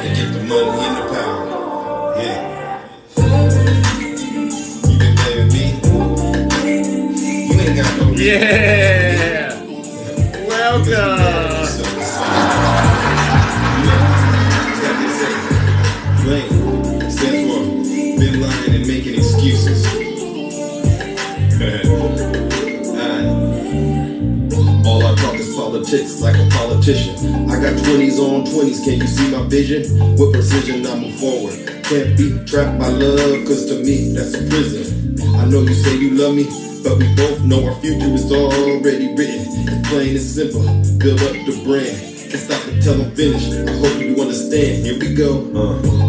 and get the money and the power. Yeah. You been blaming me? You ain't got no reason. Yeah. Welcome. Blame stands for been lying and making excuses. All I talk is politics like a politician. I got 20s on 20s, can you see my vision? With precision I move forward. Can't be trapped by love, cause to me that's a prison. I know you say you love me, but we both know our future is already written. It's plain and simple, build up the brand. Can't stop until I'm finished, I hope you understand. Here we go.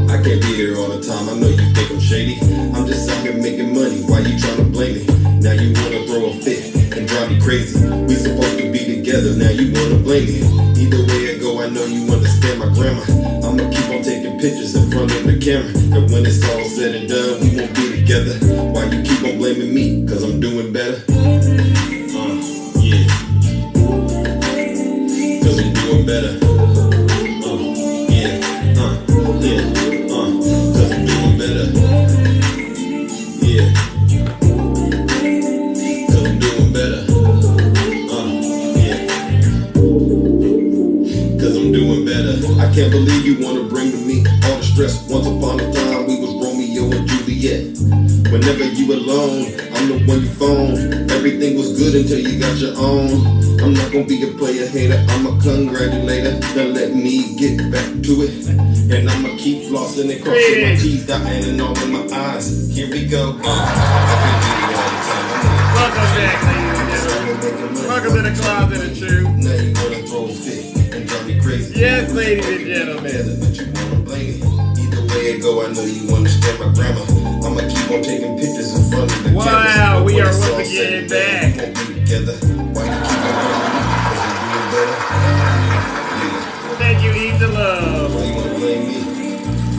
I can't be there all the time, I know you think I'm shady. I'm just out here making money, why you trying to blame me? Now you wanna throw a fit and drive me crazy. We supposed to be together, now you wanna blame me. Either way I go, I know you understand my grammar. I'ma keep on taking pictures in front of the camera. And when it's all said and done, we won't be together. Why you keep on blaming me? Cause I'm doing better. Yeah. Cause I'm doing better. Yeah. Cause I'm doing better. Yeah. Cause I'm doing better. Yeah. Cause I'm doing better. I can't believe you wanna bring to me all the stress. Once upon a time we was Romeo and Juliet. Whenever you alone, I'm the one you phone. Everything was good until you got your own. I'm not gonna be a player hater, I'm a congratulator. Now let me get back to it. And I'ma keep flossing and crossing my T's, dotting and all in my eyes. Here we go. Welcome back, ladies and gentlemen. Welcome to the Closet of Truth. Now you wanna throw a fit and drive me crazy. Yes, ladies and gentlemen. But you wanna blame me. Either way it go, I know you understand my grammar. I'ma keep on taking pictures in front of the camera. Wow, we are once again back. We won't be together. Why you keep on blaming me? Thank you, Eat the Love. Why you wanna blame me?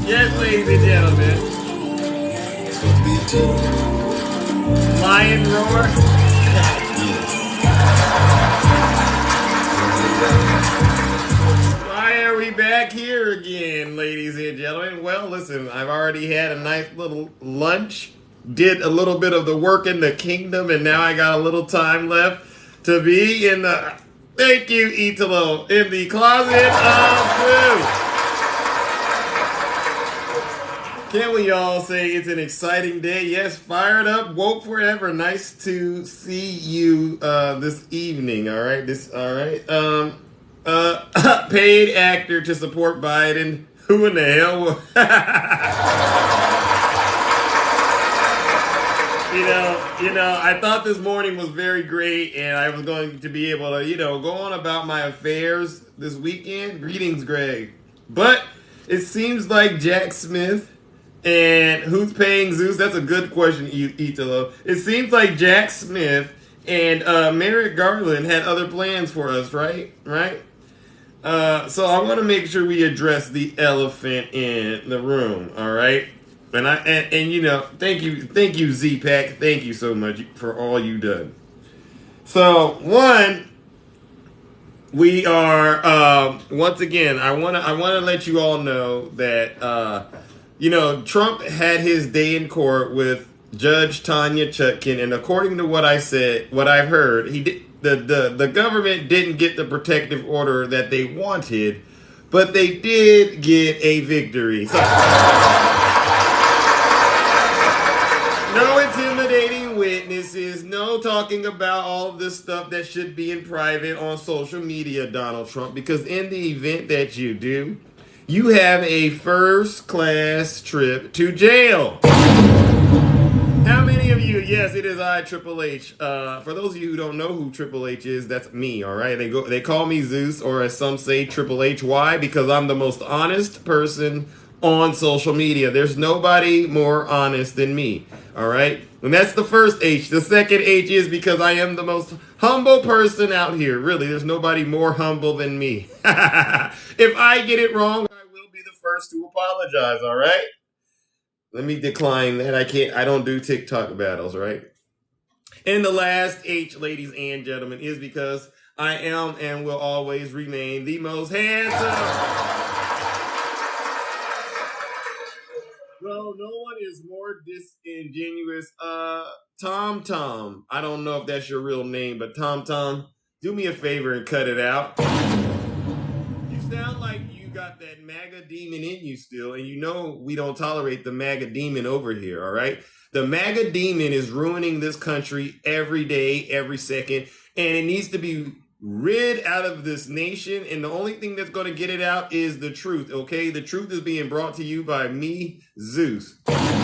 Yes, ladies and gentlemen. It's supposed to be a team. Lion Roar. Why are we back here again, ladies and gentlemen? Well, listen, I've already had a nice little lunch, did a little bit of the work in the kingdom, and now I got a little time left to be in the, thank you, Italo, in the Closet of Truth. Can we all say it's an exciting day? Yes, fired up, woke forever. Nice to see you this evening. All right, paid actor to support Biden. Who in the hell? I thought this morning was very great, and I was going to be able to, go on about my affairs this weekend. Greetings, Greg. But it seems like Jack Smith. And who's paying Zeus? That's a good question, Italo. It seems like Jack Smith and Merrick Garland had other plans for us, right? So I want to make sure we address the elephant in the room, all right? And thank you, Z-Pack. Thank you so much for all you done. So one, we are once again. I want to let you all know that. Trump had his day in court with Judge Tanya Chutkin, and according to what I've heard, the government didn't get the protective order that they wanted, but they did get a victory. So, no intimidating witnesses, no talking about all of this stuff that should be in private on social media, Donald Trump, because in the event that you do, you have a first-class trip to jail. How many of you? Yes, it is I, Triple H. For those of you who don't know who Triple H is, that's me, all right? They call me Zeus, or as some say, Triple H. Why? Because I'm the most honest person on social media. There's nobody more honest than me, all right? And that's the first H. The second H is because I am the most humble person out here. Really, there's nobody more humble than me. If I get it wrong, I will be the first to apologize, all right? Let me decline that. I don't do TikTok battles, right? And the last H, ladies and gentlemen, is because I am and will always remain the most handsome is more disingenuous. Tom Tom. I don't know if that's your real name, but Tom Tom, do me a favor and cut it out. You sound like you got that MAGA demon in you still, and you know we don't tolerate the MAGA demon over here, all right? The MAGA demon is ruining this country every day, every second, and it needs to be rid out of this nation, and the only thing that's going to get it out is the truth, okay? The truth is being brought to you by me, Zeus. Yeah.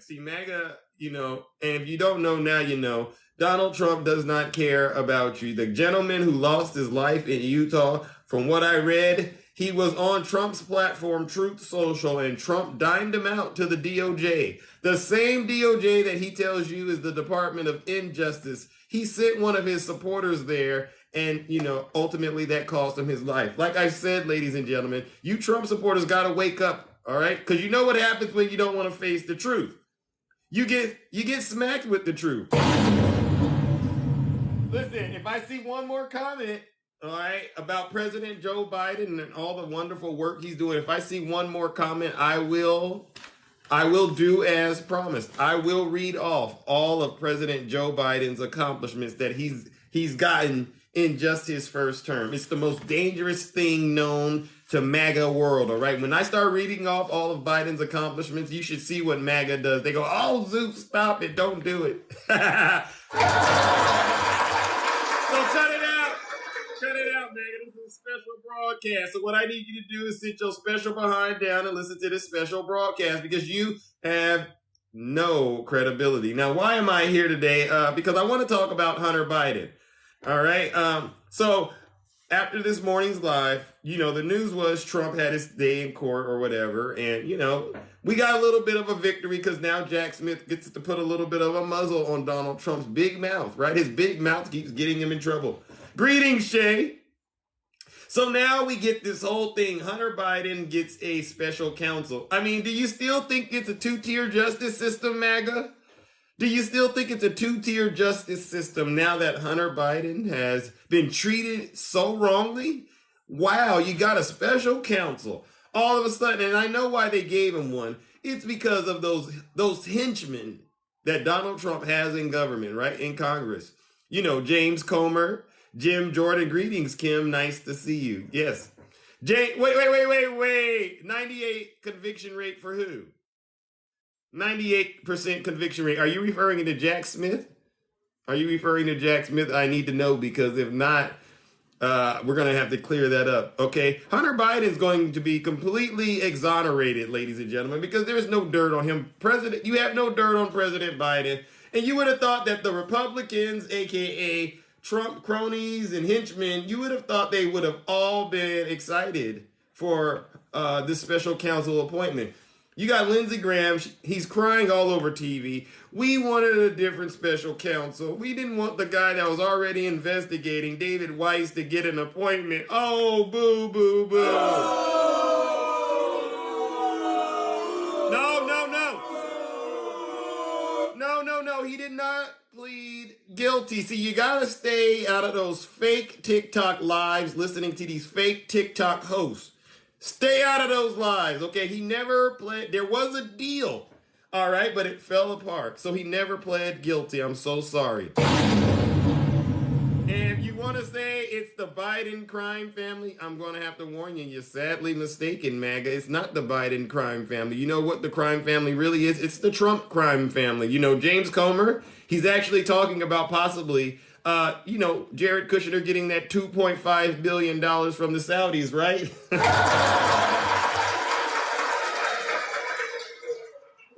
See, MAGA, and if you don't know now, you know, Donald Trump does not care about you. The gentleman who lost his life in Utah, from what I read, he was on Trump's platform, Truth Social, and Trump dined him out to the DOJ. The same DOJ that he tells you is the Department of Injustice. He sent one of his supporters there, and, ultimately that cost him his life. Like I said, ladies and gentlemen, you Trump supporters got to wake up, all right? Because you know what happens when you don't want to face the truth. You get smacked with the truth. Listen, if I see one more comment, all right, about President Joe Biden and all the wonderful work he's doing, if I see one more comment, I will do as promised. I will read off all of President Joe Biden's accomplishments that he's gotten in just his first term. It's the most dangerous thing known to MAGA world, all right? When I start reading off all of Biden's accomplishments, you should see what MAGA does. They go, oh, Zeus, stop it. Don't do it. So cut it out. Cut it out, MAGA. This is a special broadcast. So what I need you to do is sit your special behind down and listen to this special broadcast because you have no credibility. Now, why am I here today? Because I want to talk about Hunter Biden. All right. So after this morning's live, the news was Trump had his day in court or whatever. And, we got a little bit of a victory because now Jack Smith gets to put a little bit of a muzzle on Donald Trump's big mouth, right? His big mouth keeps getting him in trouble. Greetings, Shay. So now we get this whole thing. Hunter Biden gets a special counsel. I mean, do you still think it's a two-tier justice system, MAGA? Do you still think it's a two-tier justice system now that Hunter Biden has been treated so wrongly? Wow, you got a special counsel. All of a sudden, and I know why they gave him one. It's because of those henchmen that Donald Trump has in government, right? In Congress. James Comer, Jim Jordan. Greetings, Kim. Nice to see you. Yes. Wait. 98 conviction rate for who? 98% conviction rate. Are you referring to Jack Smith? I need to know because if not, we're going to have to clear that up. Okay. Hunter Biden is going to be completely exonerated, ladies and gentlemen, because there's no dirt on him. You have no dirt on President Biden. And you would have thought that the Republicans, aka Trump cronies and henchmen, you would have thought they would have all been excited for this special counsel appointment. You got Lindsey Graham. He's crying all over TV. We wanted a different special counsel. We didn't want the guy that was already investigating, David Weiss, to get an appointment. Oh, boo, boo, boo. No. He did not plead guilty. See, you got to stay out of those fake TikTok lives listening to these fake TikTok hosts. Stay out of those lies, okay? He never pled. There was a deal, all right, but it fell apart. So he never pled guilty. I'm so sorry. And if you want to say it's the Biden crime family, I'm going to have to warn you. You're sadly mistaken, MAGA. It's not the Biden crime family. You know what the crime family really is? It's the Trump crime family. James Comer, he's actually talking about possibly Jared Kushner getting that $2.5 billion from the Saudis, right?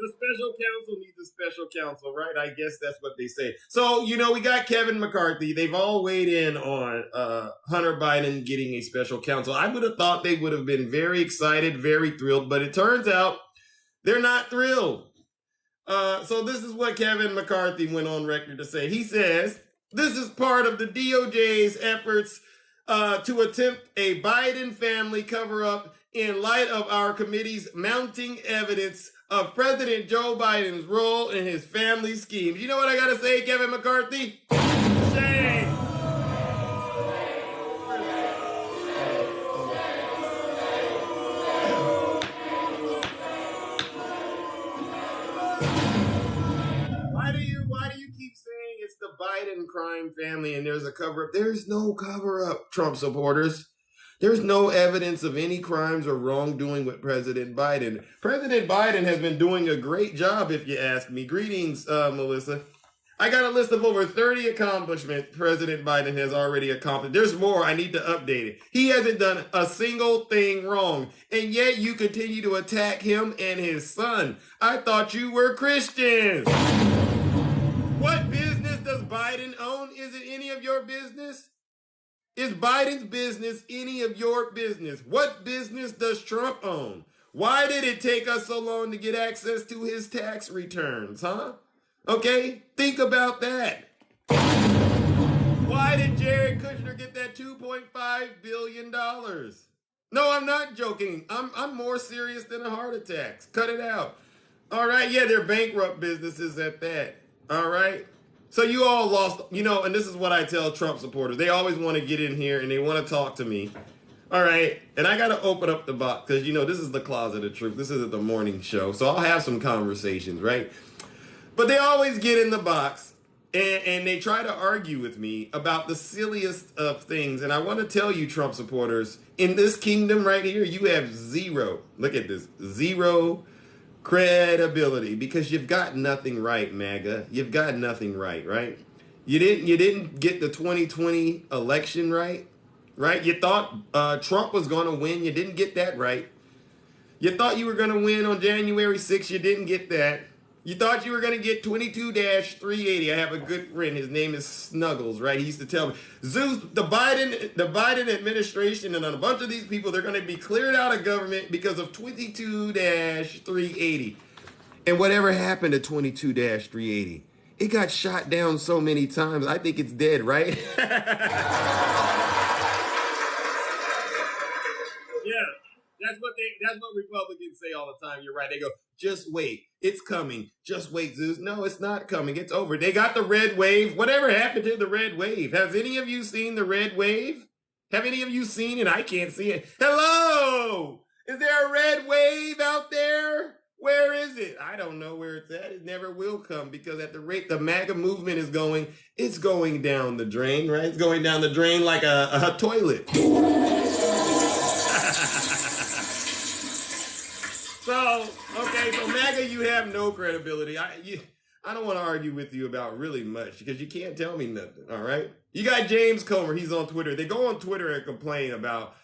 The special counsel needs a special counsel, right? I guess that's what they say. So, we got Kevin McCarthy. They've all weighed in on Hunter Biden getting a special counsel. I would have thought they would have been very excited, very thrilled, but it turns out they're not thrilled. So this is what Kevin McCarthy went on record to say. He says, this is part of the DOJ's efforts to attempt a Biden family cover-up in light of our committee's mounting evidence of President Joe Biden's role in his family schemes. You know what I gotta say, Kevin McCarthy? Shame. crime family and there's a cover-up. There's no cover-up, Trump supporters. There's no evidence of any crimes or wrongdoing with President Biden. President Biden has been doing a great job, if you ask me. Greetings, Melissa. I got a list of over 30 accomplishments President Biden has already accomplished. There's more. I need to update it. He hasn't done a single thing wrong. And yet you continue to attack him and his son. I thought you were Christians. What business does Biden own? Is it any of your business? Is Biden's business any of your business? What business does Trump own? Why did it take us so long to get access to his tax returns, huh? Okay, think about that. Why did Jared Kushner get that $2.5 billion? No, I'm not joking. I'm more serious than a heart attack. Cut it out. All right, yeah, they're bankrupt businesses at that. All right. So you all lost, and this is what I tell Trump supporters. They always want to get in here and they want to talk to me. All right. And I got to open up the box because, this is the closet of truth. This isn't the morning show. So I'll have some conversations, right? But they always get in the box and they try to argue with me about the silliest of things. And I want to tell you, Trump supporters, in this kingdom right here, you have zero. Look at this. Zero credibility, because you've got nothing right, MAGA. You've got nothing right, right? You didn't get the 2020 election right? You thought Trump was going to win. You didn't get that right. You thought you were going to win on January 6th. You didn't get that. You thought you were going to get 22-380. I have a good friend. His name is Snuggles, right? He used to tell me, Zeus, the Biden administration and a bunch of these people, they're going to be cleared out of government because of 22-380. And whatever happened to 22-380? It got shot down so many times. I think it's dead, right? Yeah. That's what Republicans say all the time. You're right. They go, just wait. It's coming. Just wait, Zeus. No, it's not coming. It's over. They got the red wave. Whatever happened to the red wave? Has any of you seen the red wave? Have any of you seen it? I can't see it. Hello! Is there a red wave out there? Where is it? I don't know where it's at. It never will come because at the rate the MAGA movement is going, it's going down the drain, right? It's going down the drain like a toilet. So MAGA, you have no credibility. I don't want to argue with you about really much because you can't tell me nothing, all right? You got James Comer. He's on Twitter. They go on Twitter and complain about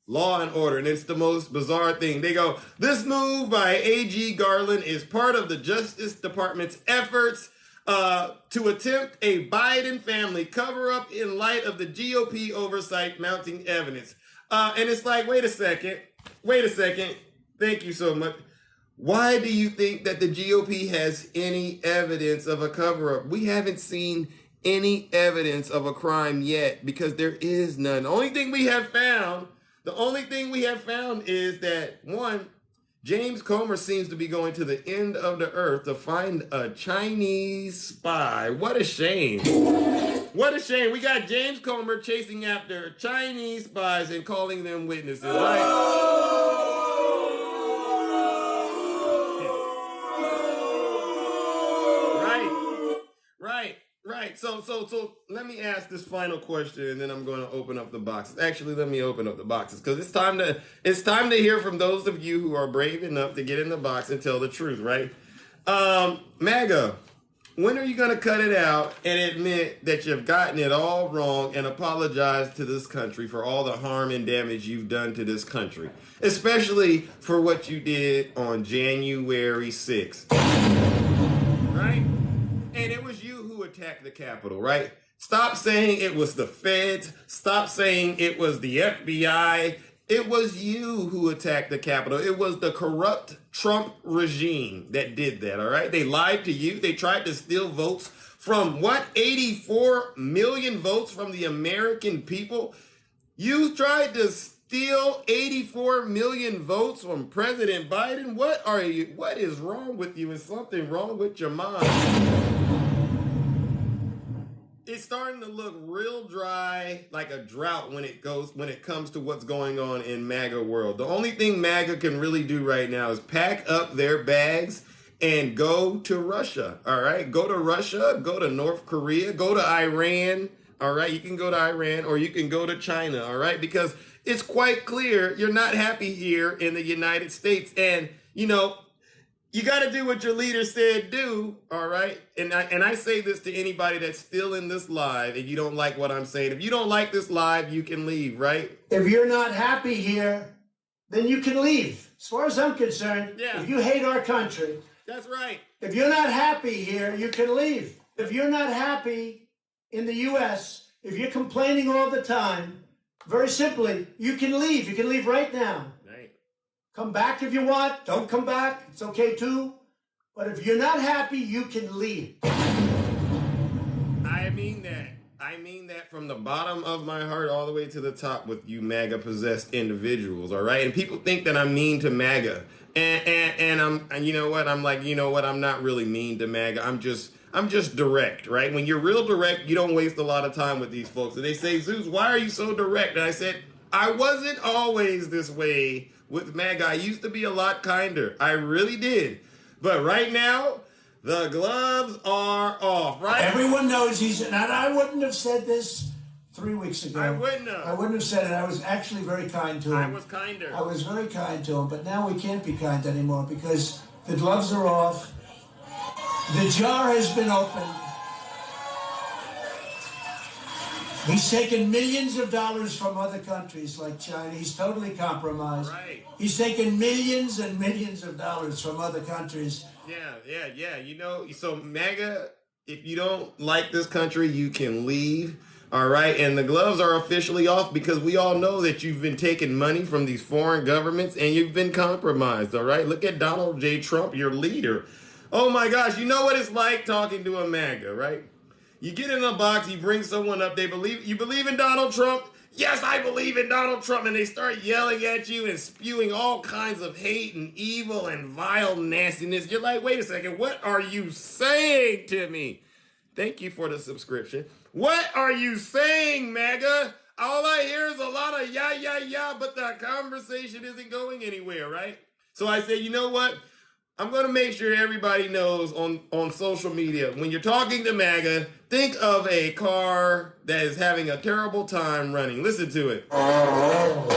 law and order, and it's the most bizarre thing. They go, this move by AG Garland is part of the Justice Department's efforts to attempt a Biden family cover-up in light of the GOP oversight mounting evidence. And it's like, wait a second. Thank you so much. Why do you think that the GOP has any evidence of a cover-up? We haven't seen any evidence of a crime yet because there is none. The only thing we have found is that, one, James Comer seems to be going to the end of the earth to find a Chinese spy. What a shame. What a shame. We got James Comer chasing after Chinese spies and calling them witnesses. Right. So let me ask this final question, and then I'm going to open up the boxes. Actually, let me open up the boxes because it's time to hear from those of you who are brave enough to get in the box and tell the truth, right? MAGA, when are you going to cut it out and admit that you've gotten it all wrong and apologize to this country for all the harm and damage you've done to this country, especially for what you did on January 6th? Right? And it was you who attacked the Capitol, right? Stop saying it was the feds. Stop saying it was the FBI. It was you who attacked the Capitol. It was the corrupt Trump regime that did that, all right? They lied to you. They tried to steal votes from, 84 million votes from the American people? You tried to steal 84 million votes from President Biden? What is wrong with you? Is something wrong with your mind? It's starting to look real dry, like a drought when it comes to what's going on in MAGA world. The only thing MAGA can really do right now is pack up their bags and go to Russia. All right, go to Russia, go to North Korea, go to Iran. All right, you can go to Iran or you can go to China. All right, because it's quite clear you're not happy here in the United States, and you got to do what your leader said do, all right? And I say this to anybody that's still in this live and you don't like what I'm saying. If you don't like this live, you can leave, right? If you're not happy here, then you can leave. As far as I'm concerned, Yeah. If you hate our country, that's right. If you're not happy here, you can leave. If you're not happy in the U.S., if you're complaining all the time, very simply, you can leave. You can leave right now. Right. Come back if you want. Don't come back. It's okay too. But if you're not happy, you can leave. I mean that. I mean that from the bottom of my heart all the way to the top with you MAGA-possessed individuals, all right? And people think that I'm mean to MAGA. And you know what? I'm like, I'm not really mean to MAGA. I'm just direct, right? When you're real direct, you don't waste a lot of time with these folks. And they say, Zeus, why are you so direct? And I said, I wasn't always this way with MAGA. I used to be a lot kinder. I really did. But right now, the gloves are off, right? Everyone knows and I wouldn't have said this 3 weeks ago. I wouldn't have said it. I was actually very kind to him. I was kinder. I was very kind to him, but now we can't be kind anymore because the gloves are off. The jar has been opened. He's taken millions of dollars from other countries like China. He's totally compromised. Right. He's taken millions and millions of dollars from other countries. Yeah. So MAGA, if you don't like this country, you can leave. All right. And the gloves are officially off because we all know that you've been taking money from these foreign governments and you've been compromised. All right. Look at Donald J. Trump, your leader. Oh, my gosh. You know what it's like talking to a MAGA, right? You get in a box, you bring someone up, you believe in Donald Trump? Yes, I believe in Donald Trump. And they start yelling at you and spewing all kinds of hate and evil and vile nastiness. You're like, wait a second, what are you saying to me? Thank you for the subscription. What are you saying, MAGA? All I hear is a lot of yeah, but the conversation isn't going anywhere, right? So I say, you know what? I'm going to make sure everybody knows on social media, when you're talking to MAGA, think of a car that is having a terrible time running. Listen to it. Turn it off!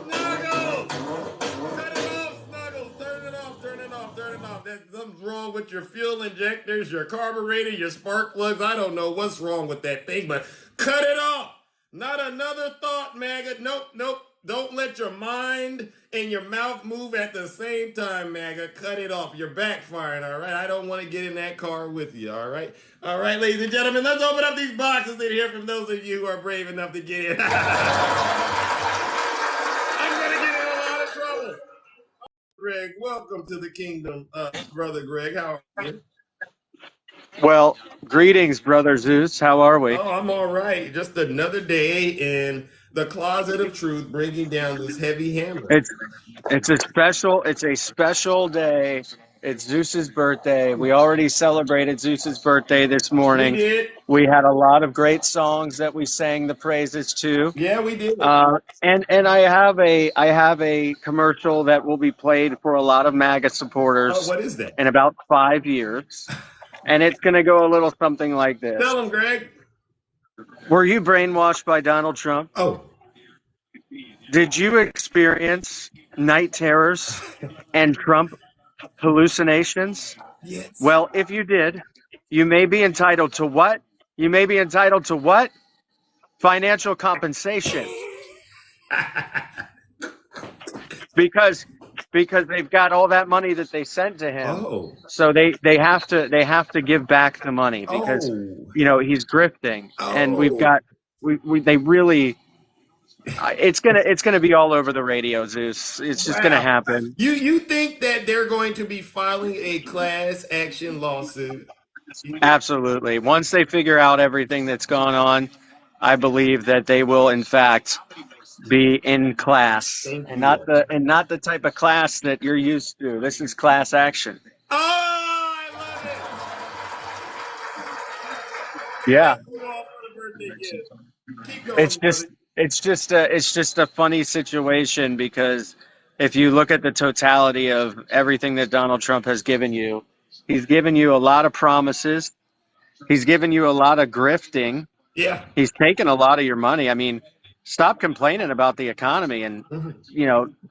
Snuggles! Cut it off, Snuggles! Turn it off. Something's wrong with your fuel injectors, your carburetor, your spark plugs. I don't know what's wrong with that thing, but cut it off! Not another thought, MAGA. Nope. Don't let your mind and your mouth move at the same time, MAGA. Cut it off. You're backfiring, all right? I don't want to get in that car with you, all right? All right, ladies and gentlemen, let's open up these boxes and hear from those of you who are brave enough to get in. I'm going to get in a lot of trouble. Greg, welcome to the kingdom, Brother Greg. How are you? Well, greetings, Brother Zeus. How are we? Oh, I'm all right. Just another day in the closet of truth, bringing down this heavy hammer. It's a special day. It's Zeus's birthday. We already celebrated Zeus's birthday this morning. We did. We had a lot of great songs that we sang the praises to. Yeah, we did. And I have a commercial that will be played for a lot of MAGA supporters. Oh, what is that? In about 5 years. And it's going to go a little something like this. Tell him, Greg. Were you brainwashed by Donald Trump? Oh. Did you experience night terrors and Trump hallucinations? Yes. Well, if you did, you may be entitled to what? You may be entitled to what? Financial compensation. Because they've got all that money that they sent to him. Oh. So they have to give back the money because he's grifting. And they really it's gonna be all over the radio, Zeus. It's just gonna happen. You think that they're going to be filing a class action lawsuit? Absolutely. Once they figure out everything that's gone on, I believe that they will in fact be in class, and not the type of class that you're used to. This is class action. Oh, I love it. Yeah. Keep going, It's just a funny situation because if you look at the totality of everything that Donald Trump has given you, he's given you a lot of promises. He's given you a lot of grifting. Yeah. He's taken a lot of your money. I mean, stop complaining about the economy and,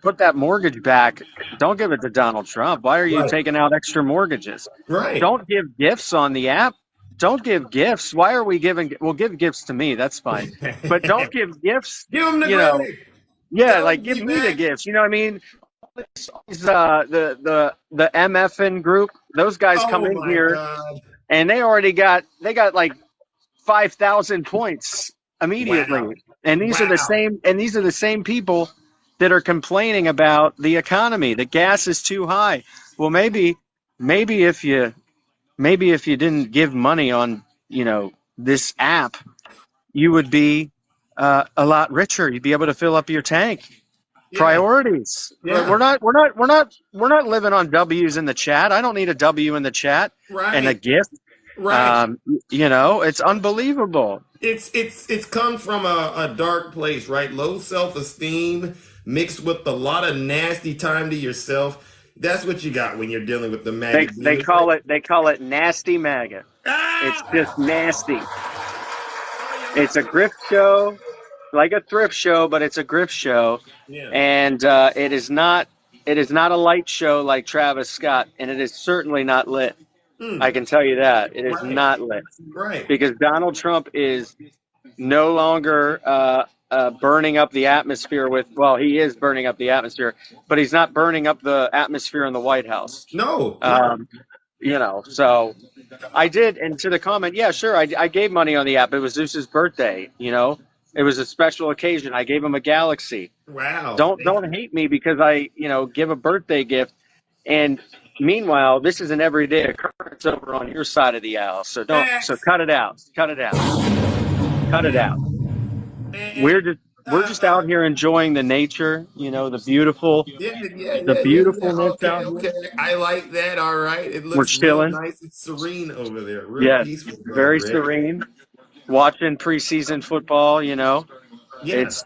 put that mortgage back. Don't give it to Donald Trump. Why are you Right. taking out extra mortgages? Right. Don't give gifts on the app. Don't give gifts. Why are we giving? Well, give gifts to me. That's fine. But don't give gifts. Give him the You know, Greg. yeah, Tell like him give he me the back. gifts. You know what I mean? The MFN group. Those guys come Oh in my here God. and they got like 5,000 points immediately. Wow. And these are Wow. the same people that are complaining about the economy. The gas is too high. Well, maybe if you didn't give money on, this app, you would be a lot richer. You'd be able to fill up your tank. Yeah. Priorities. Yeah. We're not living on W's in the chat. I don't need a W in the chat and a Right. gift. Right. It's unbelievable. It's come from a dark place, right? Low self-esteem mixed with a lot of nasty time to yourself. That's what you got when you're dealing with the They magazine. they call it nasty MAGA. It's just nasty. It's a grift show, like a thrift show, but it's a grift show, Yeah. and it is not a light show like Travis Scott, and it is certainly not lit. I can tell you that it is Right. not lit Right. because Donald Trump is no longer burning up the atmosphere with. Well, he is burning up the atmosphere, but he's not burning up the atmosphere in the White House. No. So I did, and to the comment, yeah, sure, I gave money on the app. It was Zeus's birthday, it was a special occasion. I gave him a Galaxy. Wow. Don't hate me because I, give a birthday gift. And meanwhile, this is an everyday occurrence over on your side of the aisle. So cut it out. Cut it out. Cut it out. We're just out here enjoying the nature, the beautifulness out here. Okay. I like that. All right. It We're looks real chilling. nice and serene over there. Real Yes, peaceful. very Greg. serene. Watching preseason football, Yeah. it's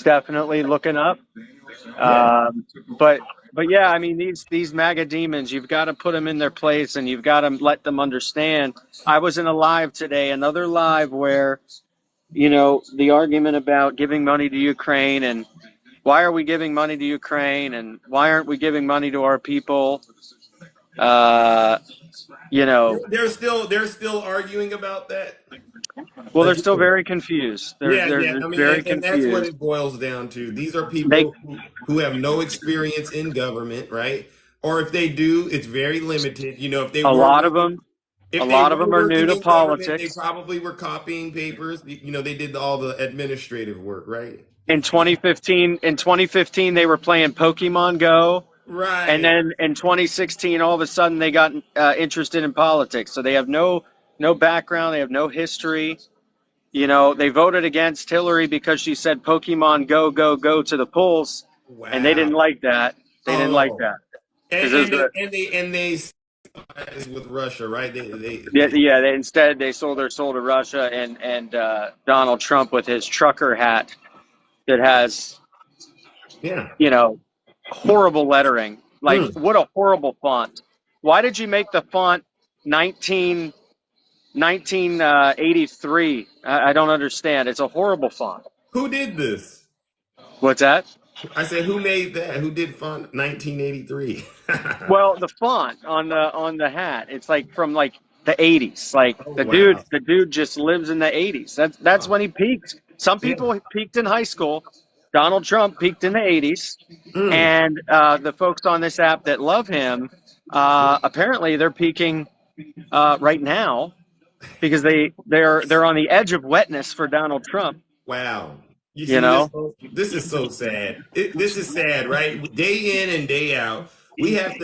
definitely looking up. Yeah. But yeah, I mean these MAGA demons, you've got to put them in their place and you've got to let them understand. I was in a live today, another live where, the argument about giving money to Ukraine and why are we giving money to Ukraine and why aren't we giving money to our people? They're still arguing about that. Well, they're still very confused. They're Yeah. I mean, very and that's what confused. it boils down to. These are They people who have no experience in government, right? Or if they do, it's very limited. If they a were lot of working, them if a they lot of were them are new working to in government, they politics. probably were copying papers. They did all the administrative work, right? In 2015 they were playing Pokemon Go. And Right. then in 2016, all of a sudden they got interested in politics. So they have no background. They have no history. They voted against Hillary because she said Pokemon Go, go, go to the polls. And they didn't Wow. like that. They didn't like Oh. that. And, Because and they sympathize with Russia, right? They instead they sold their soul to Russia and Donald Trump with his trucker hat that has, yeah. horrible lettering. Like, Mm. what a horrible font. Why did you make the font 1983? I don't understand. It's a horrible font. Who did this? What's that? I said, who made that? Who did font 1983? Well, the font on the hat, it's like from like the 80s. Like Oh the wow. dude just lives in the 80s. That's when he peaked. Some Yeah. people peaked in high school. Donald Trump peaked in the 80s. Mm. And the folks on this app that love him, apparently they're peaking right now because they're on the edge of wetness for Donald Trump. Wow. You You see know, this is so sad. This is sad, right? Day in and day out, we have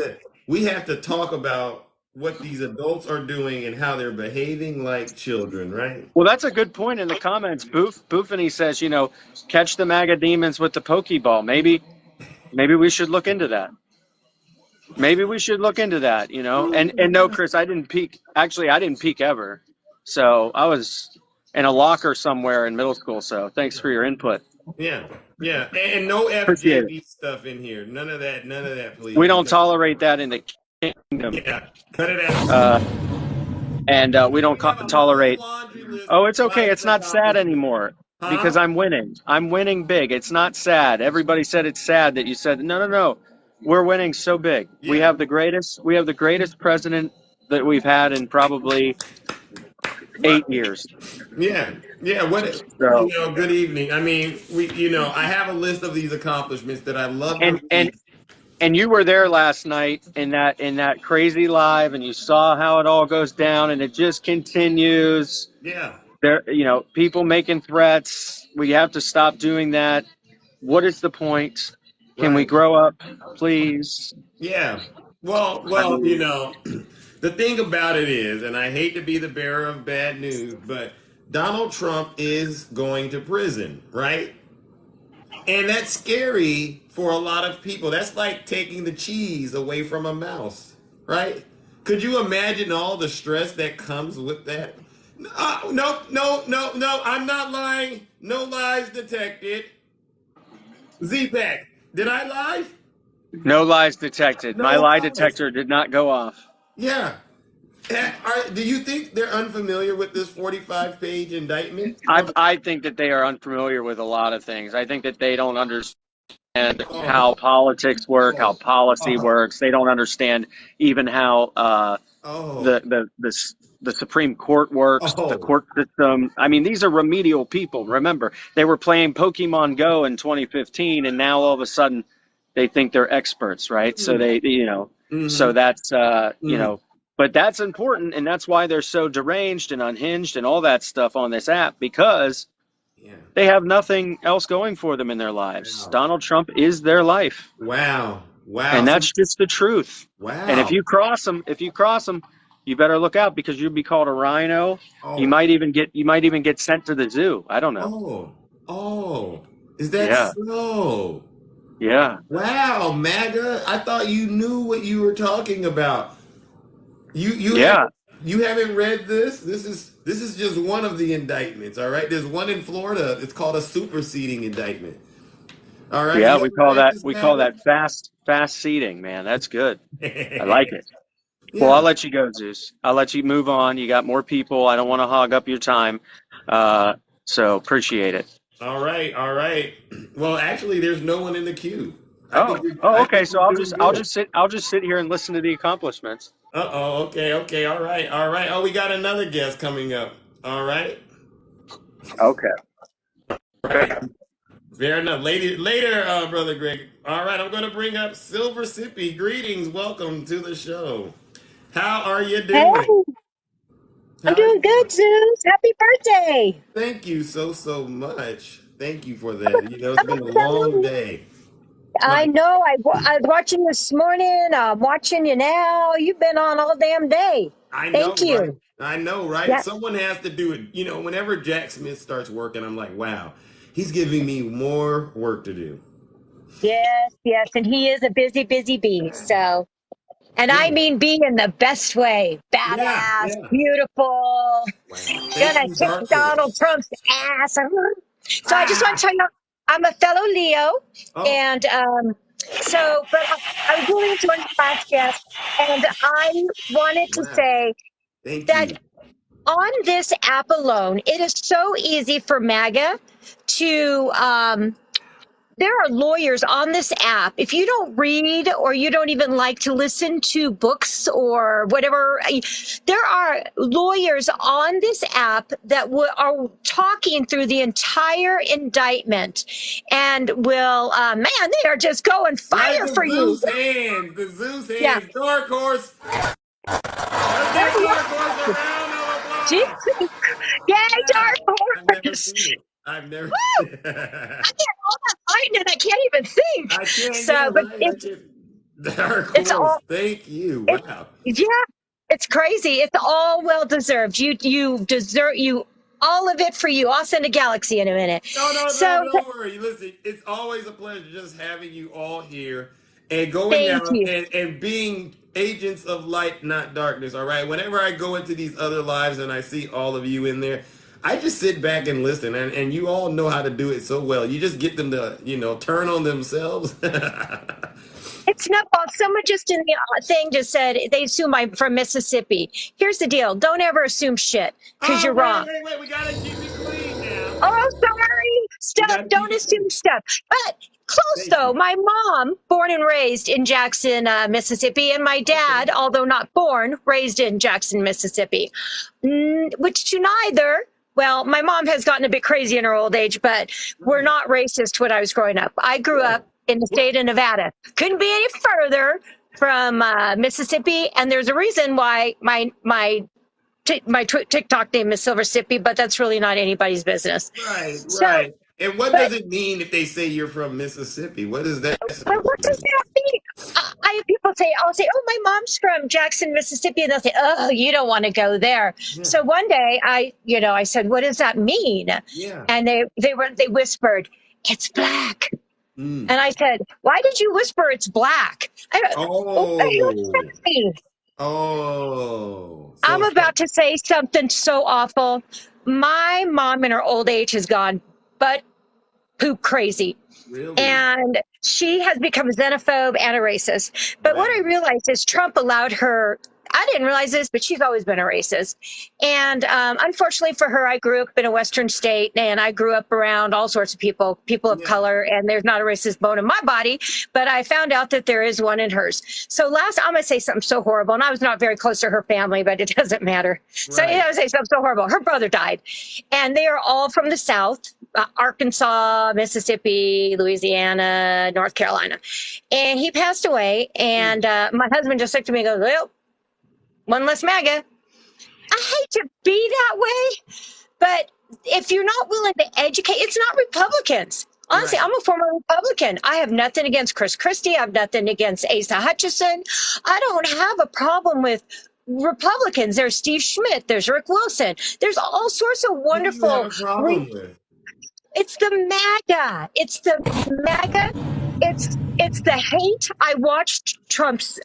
to talk about what these adults are doing and how they're behaving like children, right? well, that's a good point in the comments. Boofany says, catch the MAGA demons with the Pokeball. Maybe we should look into that. Maybe we should look into that. And no, Chris, I didn't peak. Actually, I didn't peak ever. So I was in a locker somewhere in middle school. So thanks for your input. Yeah, yeah, and no Appreciate it. FJB stuff in here. None of that, please. We don't tolerate that in the kingdom. Yeah, cut it out. And we don't We have a long tolerate. laundry list Oh, of it's okay. Weiss It's not sad accomplishments. anymore because Huh? I'm winning. I'm winning big. It's not sad. Everybody said it's sad that you said no. We're winning so big. We Yeah. have the greatest president that we've had in probably 8 years. Yeah, yeah. So Good evening. I mean, I have a list of these accomplishments that I love to and read. and you were there last night in that crazy live, and you saw how it all goes down, and it just continues. Yeah, There, people making threats. We have to stop doing that. What is the point? Can we right. grow up, please? Yeah. Well, I mean, the thing about it is, and I hate to be the bearer of bad news, but Donald Trump is going to prison, right? And that's scary for a lot of people. That's like taking the cheese away from a mouse, right? Could you imagine all the stress that comes with that? No. I'm not lying. No lies detected. Z-Pack, did I lie? no lies detected. My No lie lies. detector did not go off. Yeah. Do you think they're unfamiliar with this 45-page indictment? I think that they are unfamiliar with a lot of things. I think that they don't understand Oh, how politics work, how oh, policy oh, works. They don't understand even how oh, the Supreme Court works, the oh. court system. I mean, these are remedial people. Remember, they were playing Pokemon Go in 2015, and now all of a sudden they think they're experts, right? So Mm-hmm. so that's Mm-hmm. but that's important, and that's why they're so deranged and unhinged and all that stuff on this app, because Yeah. they have nothing else going for them in their lives. Wow. Donald Trump is their life, Wow. Wow. and that's just the truth. And if Wow. you cross them, you better look out, because you'll be called a rhino. You Oh. might even get sent to the zoo. I don't know. Oh. Oh. Is that Yeah, so? yeah, Wow, MAGA. I thought you knew what you were talking about. You yeah, haven't read this? This is just one of the indictments, all right? There's one in Florida. It's called a superseding indictment. All right? yeah. You haven't read this, We call MAGA? that fast seating, man. That's good. I like it. Well, I'll Yeah. let you go, Zeus. I'll let you move on. You got more people. I don't want to hog up your time. So appreciate it. All right, all right. Well, actually, there's no one in the queue. I Okay. think So you're doing good. I'll just sit here and listen to the accomplishments. Uh-oh, okay, all right, all right. Oh, we got another guest coming up. All right. Okay. Right. Fair enough. Later, Brother Greg. All right, I'm going to bring up Silver Sippy. Greetings. Welcome to the show. How are you Hey, doing? I'm How are you doing doing? good, Zeus. Happy birthday. Thank you so much. Thank you for that. It's been a long day. I My, know. I was watching you this morning. I'm watching you now. You've been on all damn day. I know, Thank right? you. I know, right? Yeah. Someone has to do it. Whenever Jack Smith starts working, I'm like, wow, he's giving me more work to do. Yes. And he is a busy, busy bee. So, and I Yeah, mean bee in the best way. yeah, Badass, yeah. beautiful, Wow. Thank gonna you, kick Dark Donald Horse. Trump's ass. So I just want Ah! to tell you, I'm a fellow Leo. Oh, And but I was really enjoying the last guest. And I wanted to wow. say Thank that you. on this app alone, it is so easy for MAGA to. There are lawyers on this app. If you don't read or you don't even like to listen to books or whatever, there are lawyers on this app that are talking through the entire indictment and will, man, they are just going Right, fire the for you. Zeus hands. The Zeus Yeah. hands. Dark Horse. Let's give Dark Horse a round of applause. Jesus. Yay, Yeah. Dark I've never Horse. seen it. I've never Woo! seen it. I can't hold that line and I can't even think. I can't, yeah, So, but right. I can't. Dark it's Horse. all, Thank you. it's, Wow. yeah, it's crazy. It's all well deserved. You deserve all of it for you. I'll send a galaxy in a minute. No, So, don't worry. Listen, it's always a pleasure just having you all here and going thank out you. and being agents of light, not darkness. All right. Whenever I go into these other lives and I see all of you in there, I just sit back and listen, and you all know how to do it so well. You just get them to, turn on themselves. It's not false. Someone just in the thing just said they assume I'm from Mississippi. Here's the deal. Don't ever assume shit because you're wrong. Wait. We gotta keep it clean now. Oh, sorry. Stuff. Don't assume stuff. But close, though. My mom, born and raised in Jackson, Mississippi, and my dad, although not born, raised in Jackson, Mississippi. Which to neither. Well, my mom has gotten a bit crazy in her old age, but we're not racist when I was growing up. I grew up in the state of Nevada. Couldn't be any further from Mississippi, and there's a reason why my TikTok name is Silver Sippy, but that's really not anybody's business. Right. And what does it mean if they say you're from Mississippi? What does that say? But what does that mean? I have people say, I'll say, oh, my mom's from Jackson, Mississippi. And they'll say, oh, you don't want to go there. Yeah. So one day I said, what does that mean? Yeah. And they whispered, it's black. And I said, why did you whisper it's black? I'm about to say something so awful. My mom in her old age has gone but poop crazy. Really? And she has become a xenophobe and a racist. But what I realized is Trump allowed her. I didn't realize this, but she's always been a racist. And unfortunately for her, I grew up in a Western state, and I grew up around all sorts of people of color, and there's not a racist bone in my body, but I found out that there is one in hers. So I'm going to say something so horrible, and I was not very close to her family, but it doesn't matter. So I'm going to say something so horrible. Her brother died, and they are all from the South, Arkansas, Mississippi, Louisiana, North Carolina. And he passed away, and my husband just looked at me and goes, well, one less MAGA. I hate to be that way, but if you're not willing to educate, it's not Republicans. Honestly, I'm a former Republican. I have nothing against Chris Christie. I have nothing against Asa Hutchinson. I don't have a problem with Republicans. There's Steve Schmidt. There's Rick Wilson. There's all sorts of wonderful. What do you have a problem with? It's the MAGA. It's the MAGA. It's the hate. I watched Trump's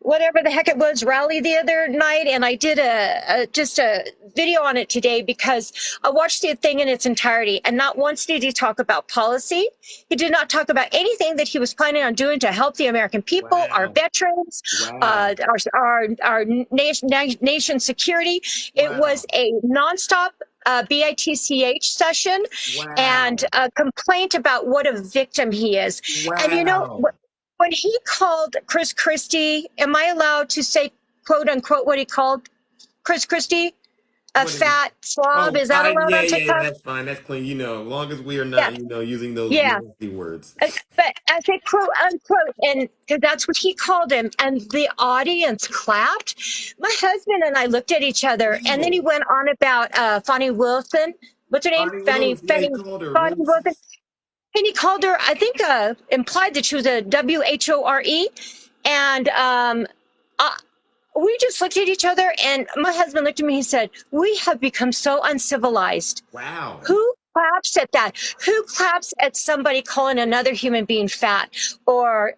whatever the heck it was, rally the other night, and I did just a video on it today because I watched the thing in its entirety, and not once did he talk about policy. He did not talk about anything that he was planning on doing to help the American people, our veterans, our nation's security. It was a nonstop BITCH session and a complaint about what a victim he is. And you know, when he called Chris Christie, am I allowed to say, quote unquote, what he called Chris Christie? A fat slob? Is that allowed on TikTok? Yeah, that's fine. That's clean. As long as we are not, using those nasty words. But I said, quote unquote, and because that's what he called him. And the audience clapped. My husband and I looked at each other, and then he went on about Fannie Wilson. What's her name? Fannie Wilson. And he called her, I think, implied that she was a WHORE. And we just looked at each other, and my husband looked at me and he said, we have become so uncivilized. Wow. Who claps at that? Who claps at somebody calling another human being fat or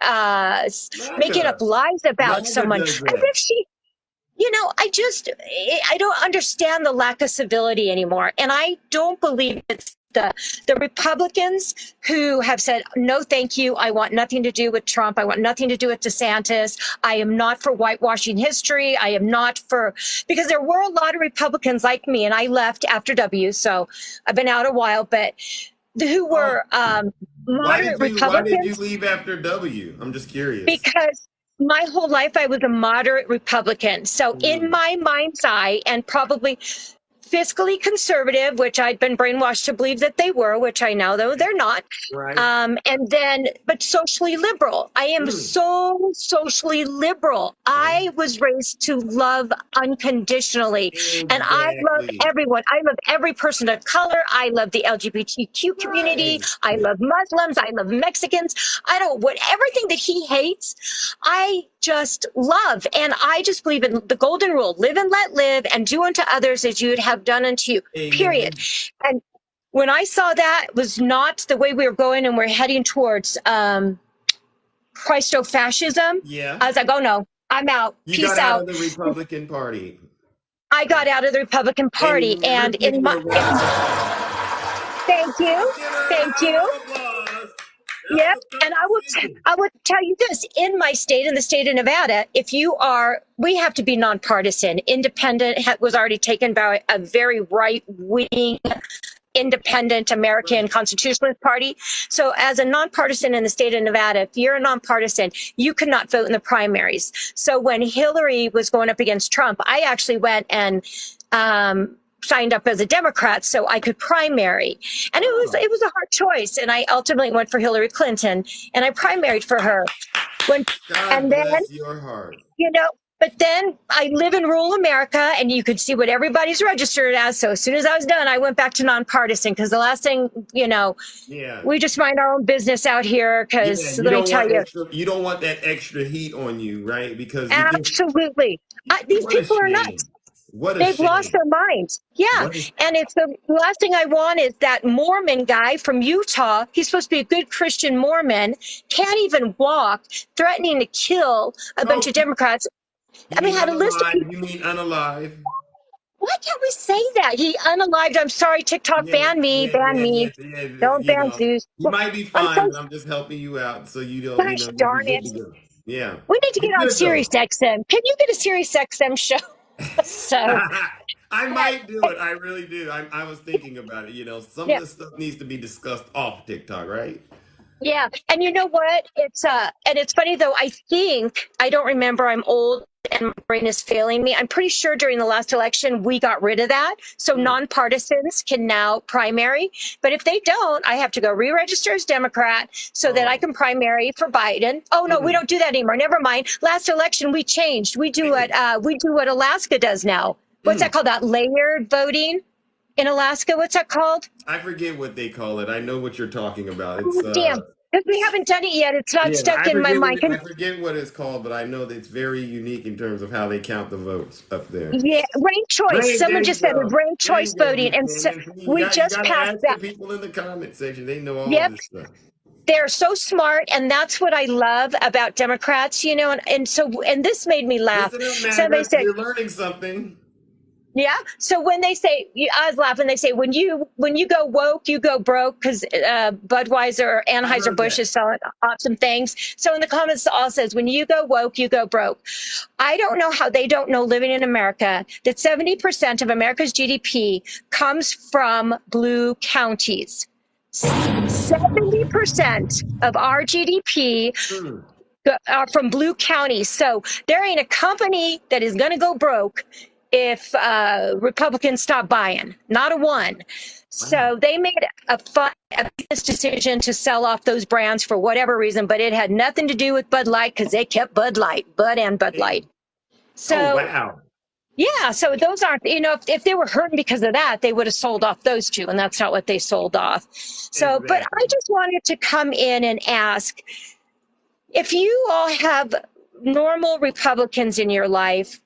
making up lies about someone? As if she... I don't understand the lack of civility anymore. And I don't believe it's the Republicans who have said, no, thank you. I want nothing to do with Trump. I want nothing to do with DeSantis. I am not for whitewashing history. I am not for, because there were a lot of Republicans like me, and I left after W. So I've been out a while, but who were moderate Republicans. Why did you leave after W? I'm just curious. Because my whole life I was a moderate Republican. So in my mind's eye, and probably fiscally conservative, which I'd been brainwashed to believe that they were, which I know though they're not. Right. But socially liberal. I am so socially liberal. I was raised to love unconditionally. Exactly. And I love everyone. I love every person of color. I love the LGBTQ community. Right. I love Muslims. I love Mexicans. Everything that he hates, I just love. And I just believe in the golden rule: live and let live, and do unto others as you'd have done unto you. Amen. Period. And when I saw that was not the way we were going, and we're heading towards Christo-fascism, I was like, oh no, I'm out. You Peace got out of the Republican Party. I got out of the Republican Party, and in my thank you, thank you. Yep, and I will tell you this: in my state, in the state of Nevada, we have to be nonpartisan. Independent was already taken by a very right wing, independent American constitutionalist party. So as a nonpartisan in the state of Nevada, if you're a nonpartisan, you could not vote in the primaries. So when Hillary was going up against Trump, I actually went and signed up as a Democrat so I could primary. And it was a hard choice. And I ultimately went for Hillary Clinton, and I primaried for her. God bless your heart. But then I live in rural America, and you could see what everybody's registered as. So as soon as I was done, I went back to nonpartisan, because the last thing, we just mind our own business out here. Because let me tell you, you don't want that extra heat on you, right? Because absolutely, these people are nuts. They've lost their minds. Yeah. And it's the last thing I want is that Mormon guy from Utah. He's supposed to be a good Christian Mormon, can't even walk, threatening to kill a bunch of Democrats. Had a list of people. You mean unalive? Why can't we say that? He unalived. I'm sorry, TikTok banned me. Don't ban Zeus. You might be fine, but I'm just helping you out so you don't. Gosh darn it. Yeah. We need to get on Sirius XM. Can you get a Sirius XM show? So I might do it. I really do. I was thinking about it. Some of the stuff needs to be discussed off TikTok, right? Yeah. And you know what? It's funny though. I don't remember. I'm old and my brain is failing me. I'm pretty sure during the last election, we got rid of that. So nonpartisans can now primary. But if they don't, I have to go re-register as Democrat so that I can primary for Biden. Oh, no, we don't do that anymore. Never mind. Last election, we changed. We do what Alaska does now. What's that called? That layered voting in Alaska. What's that called? I forget what they call it. I know what you're talking about. Damn. Because we haven't done it yet. It's not stuck in my mind. I forget what it's called, but I know that it's very unique in terms of how they count the votes up there. Yeah, ranked choice. Someone just said ranked choice voting. And so we just passed that. The people in the comment section, they know all this stuff. They're so smart, and that's what I love about Democrats, and this made me laugh. Somebody said, you're learning something. Yeah. So when they say, I was laughing, they say, when you go woke, you go broke, because Budweiser or Anheuser-Busch is selling awesome things. So in the comments, it all says, when you go woke, you go broke. I don't know how they don't know, living in America, that 70% of America's GDP comes from blue counties. 70% of our GDP are from blue counties. So there ain't a company that is going to go broke if Republicans stop buying. Not a one. So they made a business decision to sell off those brands for whatever reason, but it had nothing to do with Bud Light, because they kept Bud and Bud Light. So, wow. Yeah, so those aren't, if they were hurting because of that, they would have sold off those two, and that's not what they sold off. So, But I just wanted to come in and ask, if you all have normal Republicans in your life,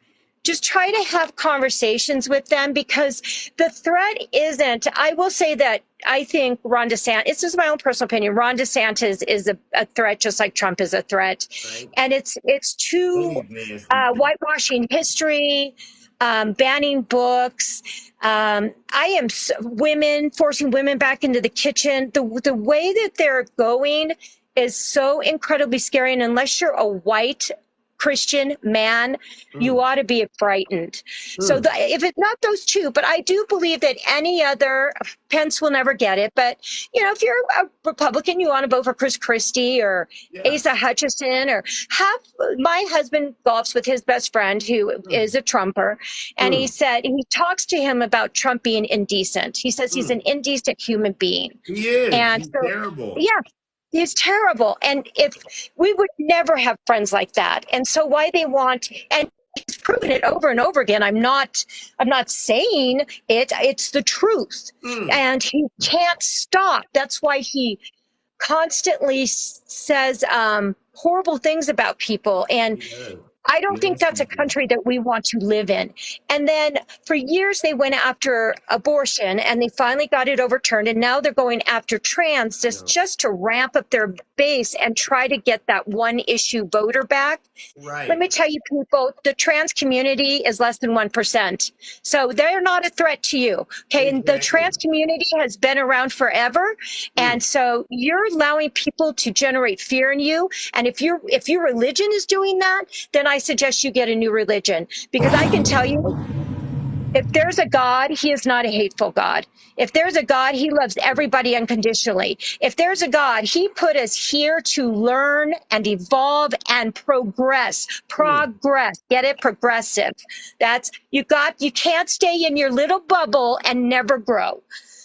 just try to have conversations with them, because the threat isn't, I will say that I think Ron DeSantis, this is my own personal opinion, Ron DeSantis is a threat just like Trump is a threat. Right. And it's too whitewashing history, banning books. I am forcing women back into the kitchen. The way that they're going is so incredibly scary. And unless you're a white Christian man, you ought to be frightened. So if it's not those two, but I do believe that any other, Pence will never get it, but if you're a Republican, you want to vote for Chris Christie or Asa Hutchinson, or my husband golfs with his best friend who is a Trumper, and he said, he talks to him about Trump being indecent. He says he's an indecent human being. He is. And he's terrible. Yeah. He's terrible. And if we would never have friends like that. And so why they want, and he's proven it over and over again. I'm not saying it, it's the truth. And he can't stop. That's why he constantly says horrible things about people. And I don't think Yes, that's a country that we want to live in. And then for years they went after abortion and they finally got it overturned. And now they're going after trans no. just to ramp up their base and try to get that one issue voter back. Let Right. me tell you, people, the trans community is less than 1%. So they're not a threat to you. Okay. And the Exactly. trans community has been around forever. And Mm. so you're allowing people to generate fear in you. And if your religion is doing that, then I suggest you get a new religion. Because I can tell you, if there's a God, he is not a hateful God. If there's a God, he loves everybody unconditionally. If there's a God, he put us here to learn and evolve and progress. Mm. Progress. Get it? Progressive. That's you can't stay in your little bubble and never grow.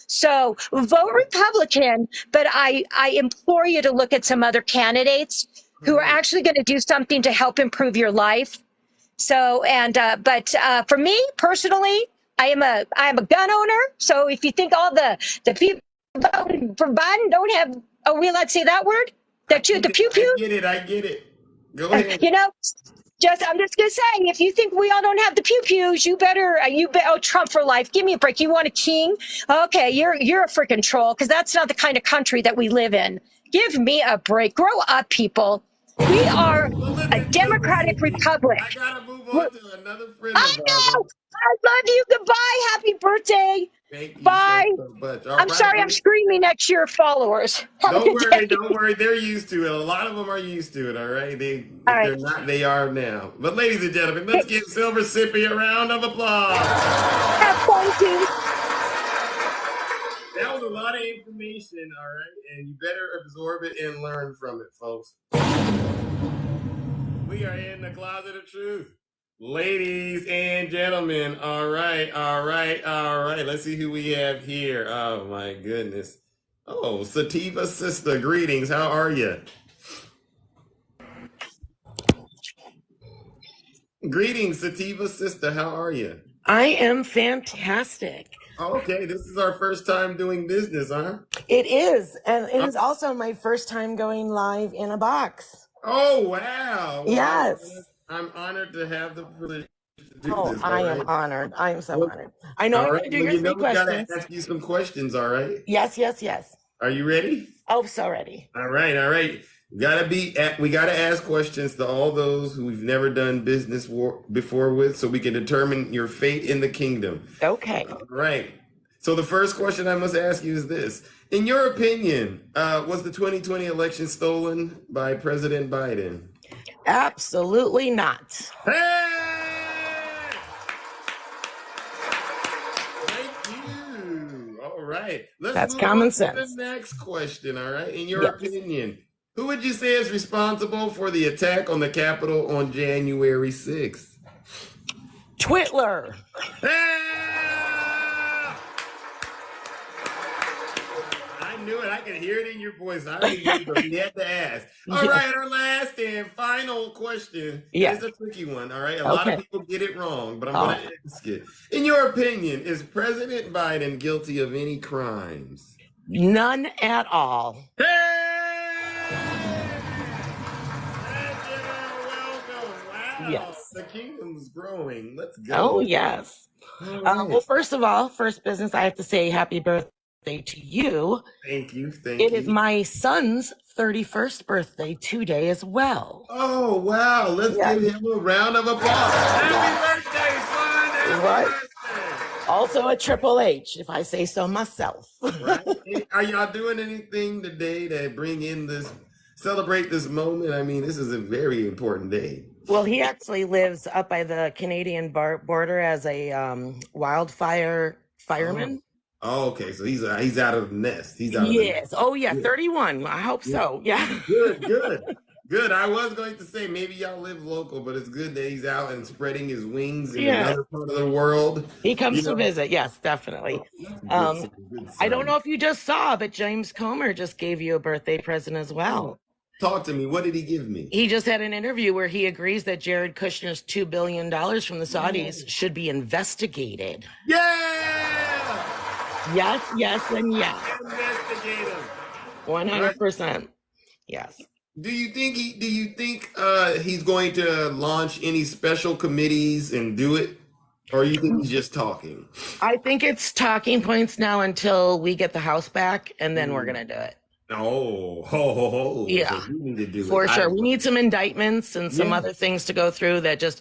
So vote Republican, but I implore you to look at some other candidates who are Right. actually going to do something to help improve your life. So, but for me personally, I am a gun owner. So if you think all the people voting for Biden don't have, oh, we allowed to say that word? The pew I pew? get it. I get it. Go ahead. You know, I'm just gonna say, if you think we all don't have the pew pews, oh, Trump for life. Give me a break. You want a king? Okay, you're a freaking troll because that's not the kind of country that we live in. Give me a break. Grow up, people. We are Well, a listen, Silver democratic City, republic. I gotta move We're, on to another friend I of ours. know. I love you. Goodbye. Happy birthday. Thank you so, Bye. so much. All I'm right. sorry I'm screaming at your followers. Have a Don't good worry, day. don't worry. They're used to it. A lot of them are used to it. All right. All If right. they're not, they are now. But ladies and gentlemen, let's give Silver Sippy a round of applause. Have fun, too. That was a lot of information. All right, and you better absorb it and learn from it, folks. We are in the closet of truth. Ladies and gentlemen, all right, all right, all right. Let's see who we have here. Oh my goodness. Oh, Sativa Sister, greetings. How are you? Greetings, Sativa Sister. How are you? I am fantastic. Okay, this is our first time doing business, huh? It is. And it is also my first time going live in a box. Oh, wow. Well, Yes. I'm honored to have the privilege to do Oh, this. I All am right. honored. I am so Well, honored. I know all I'm right. going to do Well, your you know, three we got to questions. ask you some questions, all right? Yes, yes, yes. Are you ready? Oh, so ready. All right, all right. We gotta ask questions to all those who we've never done business before with, so we can determine your fate in the kingdom. Okay. All right. So the first question I must ask you is this: in your opinion, was the 2020 election stolen by President Biden? Absolutely not. Hey! Thank you. All right. Let's That's move common on to sense. the next question. All right. In your Yes. opinion, who would you say is responsible for the attack on the Capitol on January 6th? Twitler. Ah! I knew it. I could hear it in your voice. I knew but we had to ask. All right, our last and final question. Yeah. It's a tricky one. All right. A lot of Okay. people get it wrong, but I'm going to ask it. In your opinion, is President Biden guilty of any crimes? None at all. Hey! Welcome. Wow. Yes. The kingdom's growing. Let's go. Oh, yes. All right. Well, first of all, first business, I have to say happy birthday to you. Thank you. Thank It you. is my son's 31st birthday today as well. Oh, wow. Let's Yeah. give him a round of applause. Happy birthday, son. Happy Right. birthday. Also a Triple H, if I say so myself. Right. Are y'all doing anything today to celebrate this moment? I mean, this is a very important day. Well, he actually lives up by the Canadian border as a wildfire fireman. Oh, okay. So he's out of the nest. He's out of the nest. Yes. Oh, yeah. Good. 31. I hope so. Yeah. Good, good. Good. I was going to say maybe y'all live local, but it's good that he's out and spreading his wings in Yeah. another part of the world. He comes You to know. visit. Yes, definitely. Good I don't son. know if you just saw, but James Comer just gave you a birthday present as well. Talk to me. What did he give me? He just had an interview where he agrees that Jared Kushner's $2 billion from the Saudis should be investigated. Yeah! Yes, yes, and yes. Investigate him. 100%. Yes. Do you think he's going to launch any special committees and do it, or you think he's just talking? I think it's talking points now until we get the House back, and then we're gonna do it. Oh, ho, ho, ho. So Yeah, you need to do for it. sure. We need some indictments and some Yeah. other things to go through that just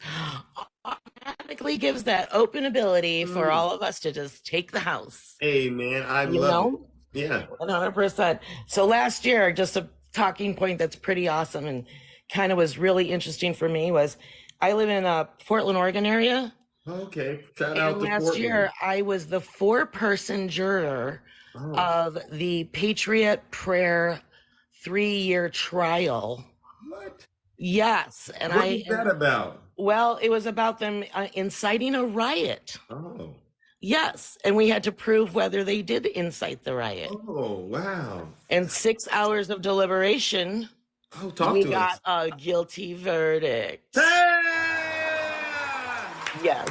automatically gives that open ability for all of us to just take the House. Hey, man, I You love know, it. Yeah. 100%. So last year, just a talking point that's pretty awesome and kind of was really interesting for me was I live in a Portland, Oregon area. Okay. Shout out And to last Portland. year, I was the 4-person juror of the Patriot Prayer 3-year trial. What? Yes. And What is that about? Well, it was about them inciting a riot. Oh. Yes. And we had to prove whether they did incite the riot. Oh, wow. And 6 hours of deliberation, Oh, talk we to got us. a guilty verdict. Hey! Yes.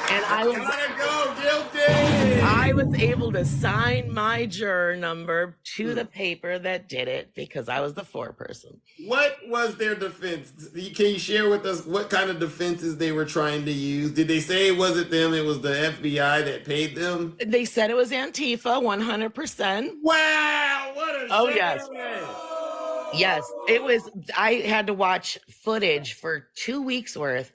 And I Gotta go, guilty! I was able to sign my juror number to the paper that did it because I was the 4-person. What was their defense? Can you share with us what kind of defenses they were trying to use? Did they say it wasn't them, it was the FBI that paid them? They said it was Antifa, 100%. Wow, what a Oh, shame. yes. Yes, it was. I had to watch footage for 2 weeks worth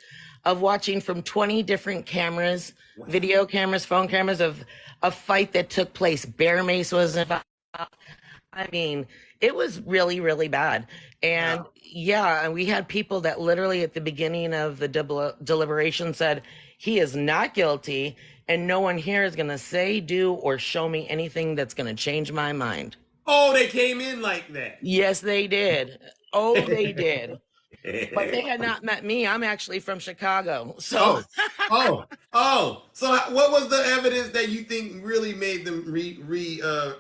of watching from 20 different cameras, video cameras, phone cameras of a fight that took place. Bear Mace was involved. I mean, it was really, really bad. And yeah, and we had people that literally at the beginning of the deliberation said, he is not guilty, and no one here is going to say, do, or show me anything that's going to change my mind. Oh, they came in like that. Yes, they did. Oh, they did. But they had not met me. I'm actually from Chicago. So So what was the evidence that you think really made them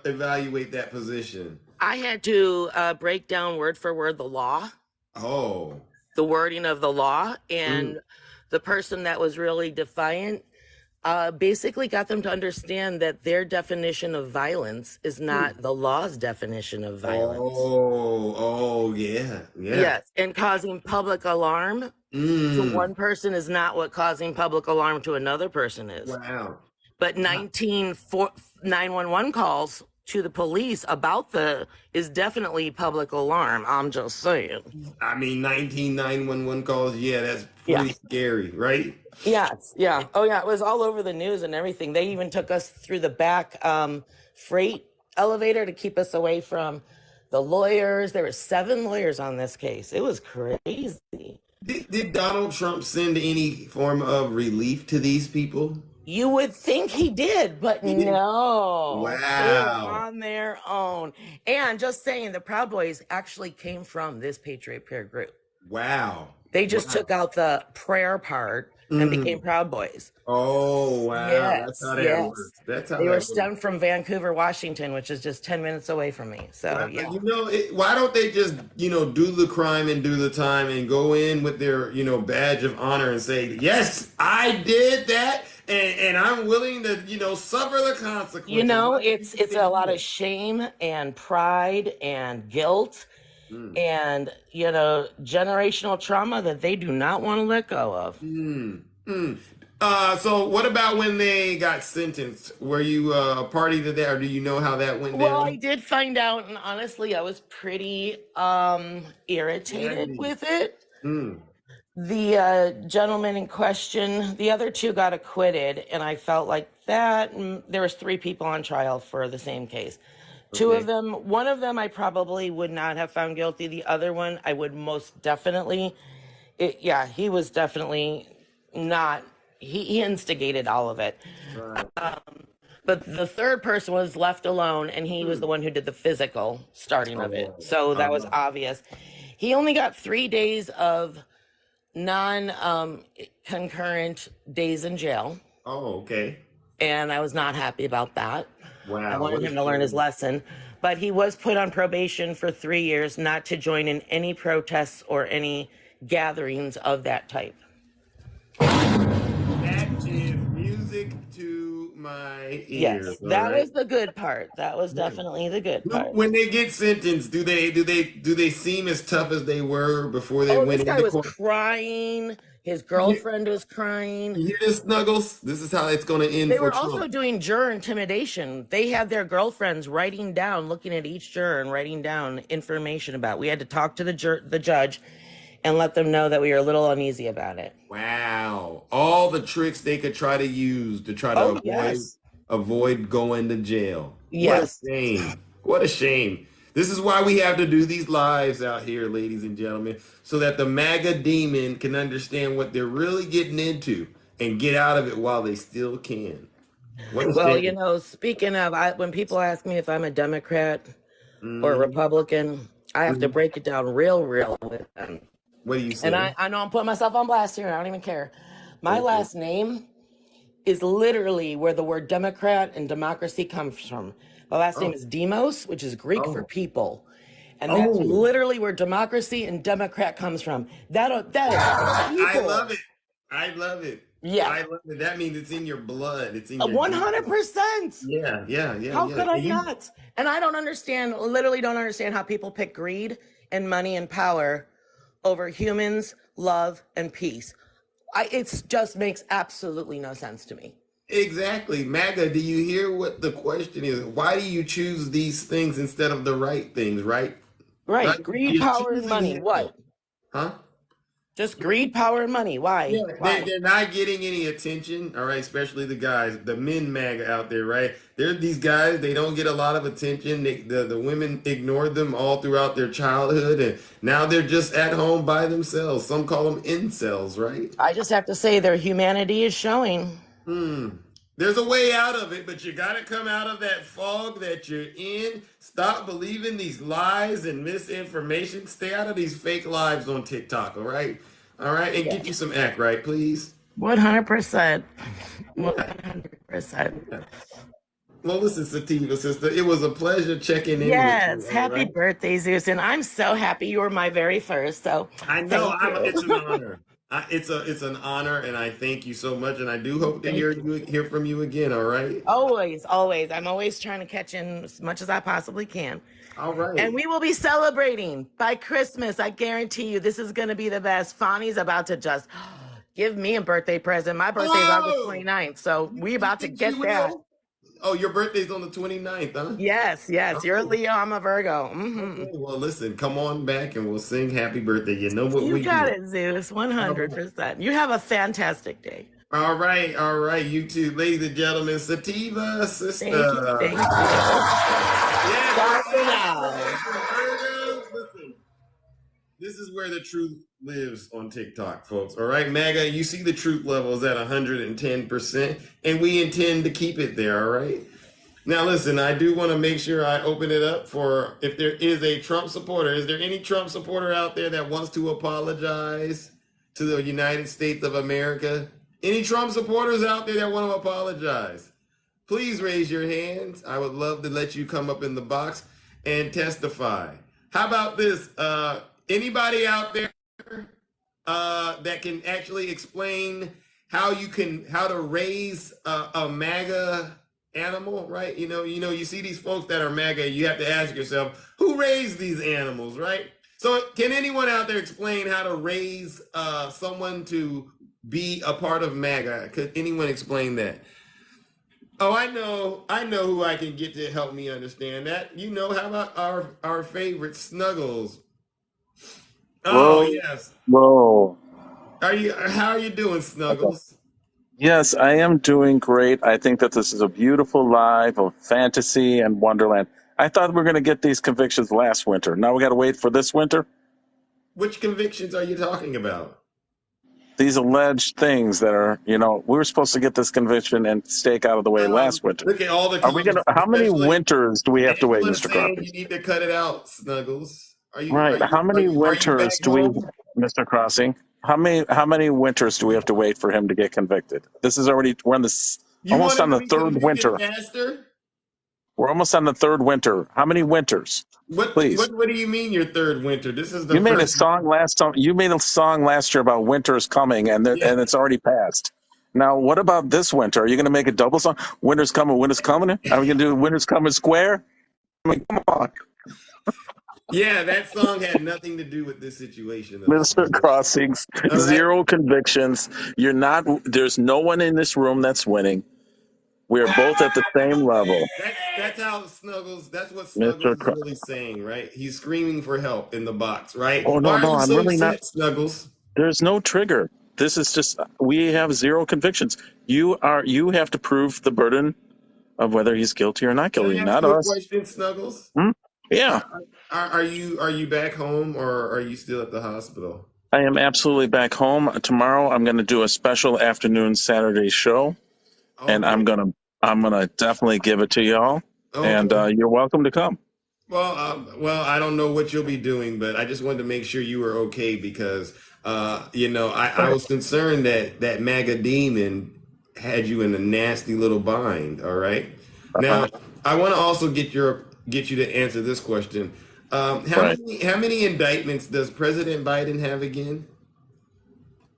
evaluate that position? I had to break down word for word the law, Oh. the wording of the law, and the person that was really defiant basically got them to understand that their definition of violence is not the law's definition of violence. Oh, yeah. Yes, and causing public alarm to one person is not what causing public alarm to another person is. Wow. But 911 calls to the police about is definitely public alarm. I'm just saying. I mean, 911 calls, yeah, that's pretty scary, right? Yes, yeah. Oh, yeah, it was all over the news and everything. They even took us through the back freight elevator to keep us away from the lawyers. There were 7 lawyers on this case. It was crazy. Did Donald Trump send any form of relief to these people? You would think he did, but no. Wow. They were on their own. And just saying, the Proud Boys actually came from this Patriot Prayer group. Wow. They just took out the prayer part and became Proud Boys. Oh, wow. Yes, That's how that works. That's how they that were works. stemmed from Vancouver, Washington, which is just 10 minutes away from me. So, yeah. You know, why don't they just, do the crime and do the time and go in with their, badge of honor and say, yes, I did that. And I'm willing to, suffer the consequences. You know, it's a lot of shame and pride and guilt and, generational trauma that they do not want to let go of. So what about when they got sentenced? Were you a party to that, or do you know how that went down? Well, I did find out, and honestly, I was pretty irritated with it. The gentleman in question, the other 2 got acquitted, and I felt like that. There was 3 people on trial for the same case. 2 of them, one of them I probably would not have found guilty. The other one I would most definitely. He was definitely not. He instigated all of it. Right. But the 3rd person was left alone, and he was the one who did the physical starting of it. So that was obvious. He only got 3 days of non-concurrent days in jail. Oh, okay. And I was not happy about that. Wow. I wanted him to learn his lesson. But he was put on probation for 3 years not to join in any protests or any gatherings of that type. That is music to my ears. Yes, All that right. was the good part. That was definitely the good part. When they get sentenced, do they seem as tough as they were before they Oh, this went guy into was court? crying. His You, girlfriend was crying. you hear this, Snuggles? This is how it's going to end They for were also Trump. doing juror intimidation. They had their girlfriends writing down, looking at each juror and writing down information about. We had to talk to the judge and let them know that we were a little uneasy about it. Wow. All the tricks they could try to use to try to Oh, avoid yes. avoid going to jail. What a Yes. shame. What a shame. This is why we have to do these lives out here, ladies and gentlemen, so that the MAGA demon can understand what they're really getting into and get out of it while they still can. What a Well, shame. speaking of, when people ask me if I'm a Democrat or a Mhm. Republican, I have to Mhm. break it down real with them. What do you And say? I know I'm putting myself on blast here. I don't even care. My Okay. last name is literally where the word Democrat and democracy comes from. My last name Oh. is Demos, which is Greek for Oh. people. And that's Oh. literally where democracy and Democrat comes from. That is I people. love it. I love it. Yeah. I love it. That means it's in your blood. It's in your 100%. Yeah, yeah, yeah, How yeah. could I And you- not? And I don't understand, literally don't understand how people pick greed and money and power over humans, love, and peace. It just makes absolutely no sense to me. Exactly. MAGA, do you hear what the question is? Why do you choose these things instead of the right things, right? Right. Greed, You're power, and choosing money. him. What? Huh? Just greed, power, and money. Why? Yeah, Why? they're not getting any attention, all right, especially the guys, the men MAGA out there, right? They're these guys, they don't get a lot of attention. The women ignored them all throughout their childhood, and now they're just at home by themselves. Some call them incels, right? I just have to say their humanity is showing. There's a way out of it, but you got to come out of that fog that you're in. Stop believing these lies and misinformation. Stay out of these fake lives on TikTok, all right? All right, and get you some act right, please. 100%. 100%. Well, listen, Sativa sister, it was a pleasure checking in Yes. with you. all Happy right? birthday, Zeus. And I'm so happy you were my very first. So I know thank you. it's an honor. It's an honor, and I thank you so much. And I do hope to hear from you again. All right. Always, always. I'm always trying to catch in as much as I possibly can. All right. And we will be celebrating by Christmas. I guarantee you this is going to be the best. Fani's about to just give me a birthday present. My birthday is August 29th. So we about to Think get you that. will? Oh, your birthday's on the 29th, huh? Yes, yes. You're a Oh. Leo. I'm a Virgo. Okay, well, listen, come on back and we'll sing happy birthday. You know what You we got do. it, Zeus. 100%. You have a fantastic day. All right. You two, ladies and gentlemen, Sativa sister. Thank you. Thank you. Yeah, Bye for now. Listen, this is where the truth lives on TikTok, folks. All right, MAGA, you see the truth level is at 110%, and we intend to keep it there, all right? Now, listen, I do want to make sure I open it up for if there is a Trump supporter. Is there any Trump supporter out there that wants to apologize to the United States of America? Any Trump supporters out there that want to apologize? Please raise your hands. I would love to let you come up in the box and testify. How about this? Anybody out there that can actually explain how to raise a MAGA animal, right? You see these folks that are MAGA, you have to ask yourself, who raised these animals, right? So can anyone out there explain how to raise someone to be a part of MAGA? Could anyone explain that? Oh, I know who I can get to help me understand that. How about our favorite Snuggles? Oh, yes. Whoa. How are you doing, Snuggles? Yes, I am doing great. I think that this is a beautiful life of fantasy and wonderland. I thought we were going to get these convictions last winter. Now we got to wait for this winter. Which convictions are you talking about? These alleged things that are, we were supposed to get this conviction and stake out of the way last winter. Look at all the Are we comments, going to? How many especially winters do we have to wait, anyone Mr. saying Crossing? you need to cut it out, Snuggles. Are you Right. How many back winters do we, home? Mr. Crossing? How many winters do we have to wait for him to get convicted? This is already we're on this You want almost him on to the be third convicted winter. faster? We're almost on the third winter. How many winters? What Please. do you mean your third winter? This is the You made a first. song last time. You made a song last year about winters coming, and Yeah. it's already passed. Now, what about this winter? Are you going to make a double song? Winter's coming, winter's coming. Are we going to do winter's coming square? I mean, come on, Yeah, that song had nothing to do with this situation, though. Mr. Crossings. All right. Zero convictions. You're not. There's no one in this room that's winning. We are both at the same level, That's how Snuggles. That's what Mr. Snuggles is really saying, right? He's screaming for help in the box, right? Oh Why no, are no, you I'm so really not. upset, Snuggles? There's no trigger. This is just we have zero convictions. You have to prove the burden of whether he's guilty or not Can I guilty, ask not you a us. question, Snuggles? Hmm? Yeah, Are you back home or are you still at the hospital? I am absolutely back home. Tomorrow I'm going to do a special afternoon Saturday show, and Okay. I'm gonna definitely give it to y'all. And Okay. you're welcome to come. Well, I don't know what you'll be doing, but I just wanted to make sure you were okay because, I Right. was concerned that MAGA demon had you in a nasty little bind. All right. Uh-huh. Now, I want to also get you to answer this question. Right. How many indictments does President Biden have again?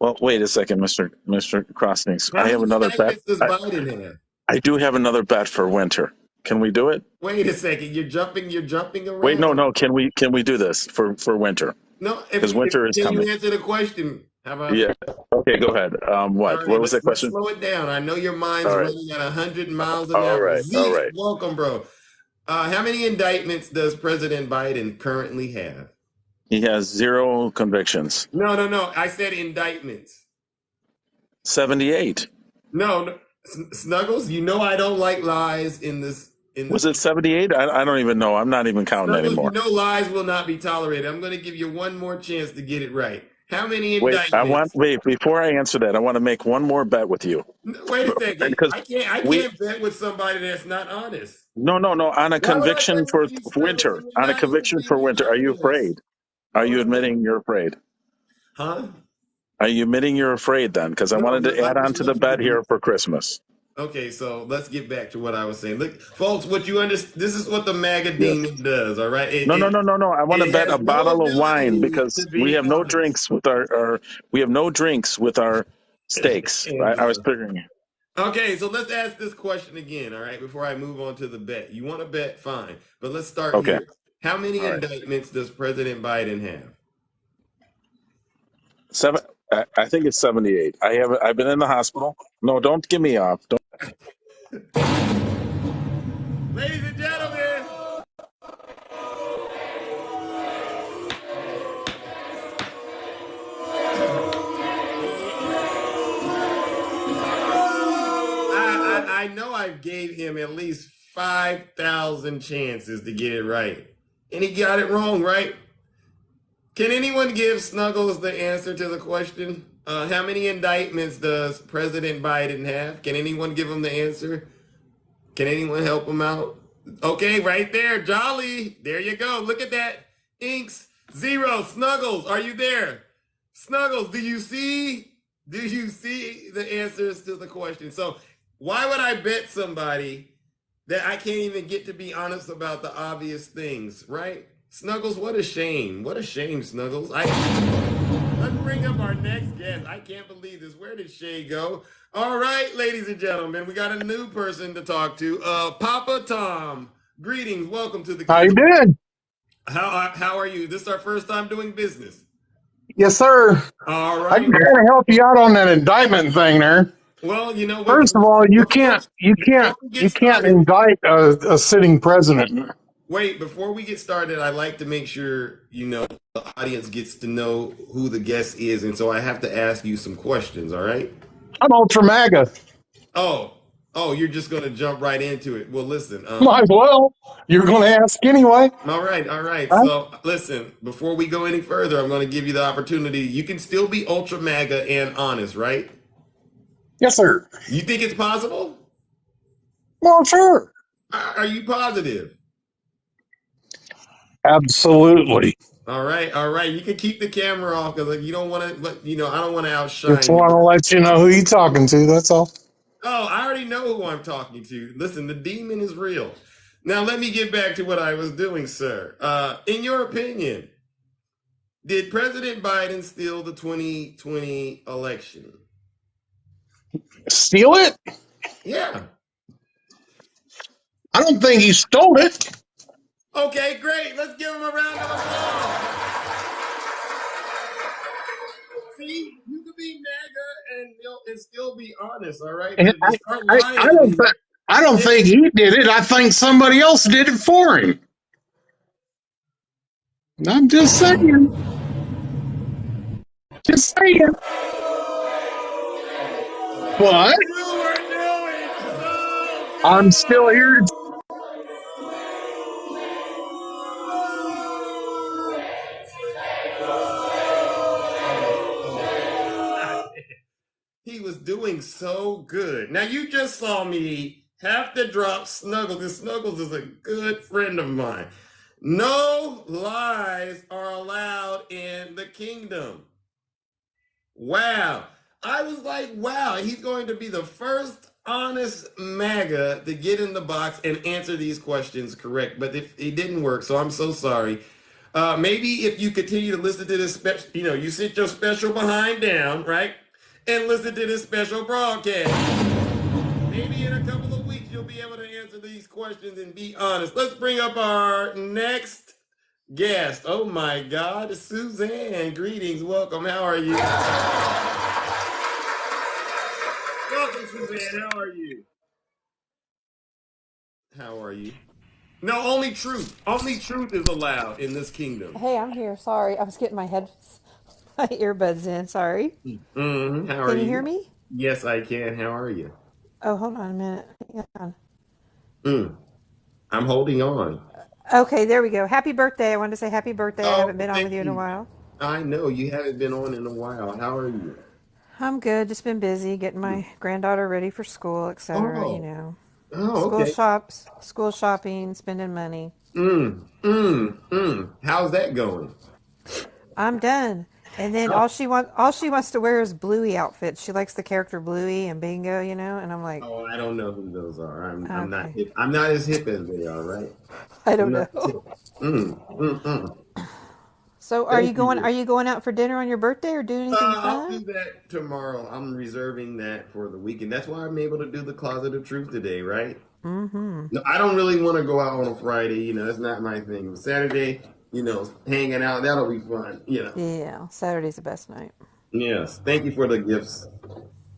Well, wait a second, Mr. Crossings. How I have many another bet. indictments does Biden have? I do have another bet for winter. Can we do it? Wait a second. You're jumping Wait, no, around. no. Can we do this for winter? No, Because winter is can you coming. answer the question? How about Yeah. Okay, go ahead. All What? right, What was that let's question? slow it down. I know your mind's All right. running at 100 miles an All hour. right. All Zeke, right. welcome, bro. How many indictments does President Biden currently have? He has zero convictions. No. I said indictments. 78. No. Snuggles. You know I don't like lies in this. In Was this. it 78? I don't even know. I'm not even counting Snuggles. You anymore. know lies will not be tolerated. I'm going to give you one more chance to get it right. How many Wait, indictments? before I answer that, I want to make one more bet with you. Wait a second. Because I we, can't bet with somebody that's not honest. no, on a Why would I conviction bet for with you, Snuggles? winter, You're on a not even conviction for being winter. Are you honest. afraid? Are Why you would I bet? admitting you're afraid? Huh? Are you admitting you're afraid then? Because I No, wanted no, to I add on just to the want you to bet be. here for Christmas. Okay, so let's get back to what I was saying. Look, folks, what you understand, this is what the MAGA Yes. demon does, all right? No. I want to It bet a has no bottle of wine ability to because we be have no honest. drinks with our steaks. And I was figuring. okay, so let's ask this question again, all right, before I move on to the bet. You want to bet, fine, but let's start Okay. here. How many All right. indictments does President Biden have? I think it's 78. I've been in the hospital. No, don't give me off. Don't. Ladies and gentlemen, I know I gave him at least 5,000 chances to get it right. And he got it wrong, right? Can anyone give Snuggles the answer to the question? How many indictments does President Biden have? Can anyone give him the answer? Can anyone help him out? Okay, right there, Jolly. There you go. Look at that. Inks, 0. Snuggles, are you there? Snuggles, do you see the answers to the question? So why would I bet somebody that I can't even get to be honest about the obvious things, right? Snuggles, what a shame. What a shame, Snuggles. Let's bring up our next guest. I can't believe this. Where did Shay go? All right, ladies and gentlemen, we got a new person to talk to. Papa Tom. Greetings. Welcome to the How you kitchen. doing? How are you? This is our first time doing business. Yes, sir. All I right. can kind of help you out on that indictment thing there. Well, you know what? First of all, you Before can't you before can't we get you can't started, indict a sitting president. wait, before we get started, I like to make sure, the audience gets to know who the guest is. And so I have to ask you some questions, all right? I'm ultra MAGA. Oh, you're just going to jump right into it. Well, listen, Might as well. You're going to ask anyway. all right. Huh? So, listen, before we go any further, I'm going to give you the opportunity. You can still be ultra MAGA and honest, right? Yes, sir. You think it's possible? Well, sure. Are you positive? Absolutely. All right. You can keep the camera off because you don't want to, but I don't want to outshine Just you. want to let you know who you're talking to. That's all. Oh, I already know who I'm talking to. Listen, the demon is real. Now, let me get back to what I was doing, sir. In your opinion, did President Biden steal the 2020 election? Steal it? Yeah. I don't think he stole it. Okay, great. Let's give him a round of applause. See, you could be MAGA and still be honest, all right? And But if you start lying to me, I don't think he did it. I think somebody else did it for him. I'm just saying. Just saying. But you were doing so I'm still here. good. He was doing so good. Now you just saw me have to drop Snuggles, and Snuggles is a good friend of mine. No lies are allowed in the kingdom. Wow. I was like, wow, he's going to be the first honest MAGA to get in the box and answer these questions correct. But if it didn't work, so I'm so sorry. Maybe if you continue to listen to this special, you sit your special behind down, right? And listen to this special broadcast. Maybe in a couple of weeks, you'll be able to answer these questions and be honest. Let's bring up our next guest. Oh my God, Suzanne. Greetings, welcome. How are you? Welcome, Suzanne. How are you? How are you? No, only truth. Only truth is allowed in this kingdom. Hey, I'm here. Sorry, I was getting my my earbuds in. Sorry. Mm-hmm. How are Can you you? hear me? Yes, I can. How are you? Oh, hold on a minute. Hang on. I'm holding on. Okay, there we go. Happy birthday. I wanted to say happy birthday. I Oh, haven't been on with thank you in a you. while. I know you haven't been on in a while. How are you? I'm good. Just been busy getting my granddaughter ready for school, etc. Oh, School okay. shops, school shopping, spending money. How's that going? I'm done. And then Oh, all she wants to wear is Bluey outfits. She likes the character Bluey and Bingo, and I'm like, I don't know who those are. I'm not okay. hip. I'm not as hip as they are, right? I I'm don't not as know. hip. Mm, mm, mm. So Thank you. are you going out for dinner on your birthday or doing anything I'll do fun? that tomorrow. I'm reserving that for the weekend. That's why I'm able to do the Closet of Truth today, right? Mm-hmm. No, I don't really want to go out on a Friday. That's not my thing. Saturday, hanging out, that'll be fun. Yeah, Saturday's the best night. Yes. Thank you for the gifts.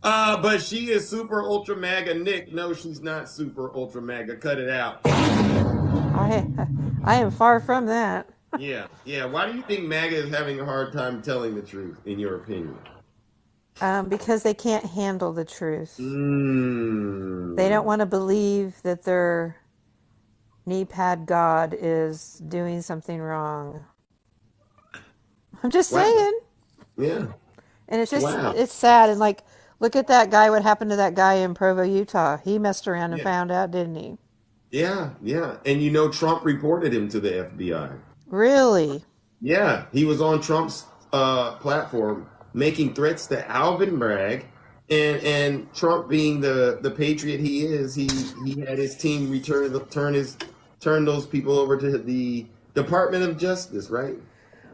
But she is super ultra MAGA. Nick, no, she's not super ultra MAGA. Cut it out. I I am far from that. Yeah, yeah. Why do you think MAGA is having a hard time telling the truth, in your opinion? Because they can't handle the truth. They don't Mm. want to believe that their knee pad God is doing something wrong. I'm just Wow. saying. Yeah. And Wow. it's sad. And like, look at that guy. What happened to that guy in Provo, Utah? He messed around and Yeah. found out, didn't he? Yeah. Yeah. And Trump reported him to the FBI. Really? Yeah, he was on Trump's platform making threats to Alvin Bragg, and Trump being the patriot he is, he had his team turn those people over to the Department of Justice, right?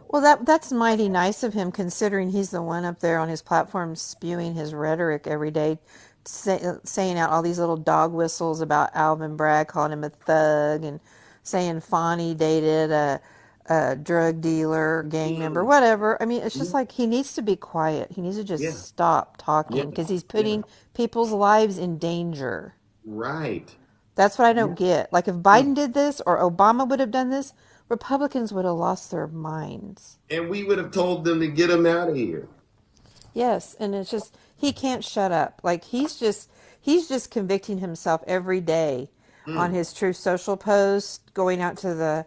Well, that's mighty nice of him, considering he's the one up there on his platform spewing his rhetoric every day, saying out all these little dog whistles about Alvin Bragg, calling him a thug, and saying Fonnie dated a drug dealer, gang member, Mm, whatever. I mean, it's just yeah, like he needs to be quiet. He needs to yeah, just stop yeah, talking because he's yeah. putting people's lives in danger. Right. That's what I don't Yeah. get. Like if Mm. Biden did this or Obama would have done this, Republicans would have lost their minds. And we would have told them to get him out of here. Yes, and it's just he can't shut up. Like he's just convicting himself every day on Mm. his Truth Social post, going out to the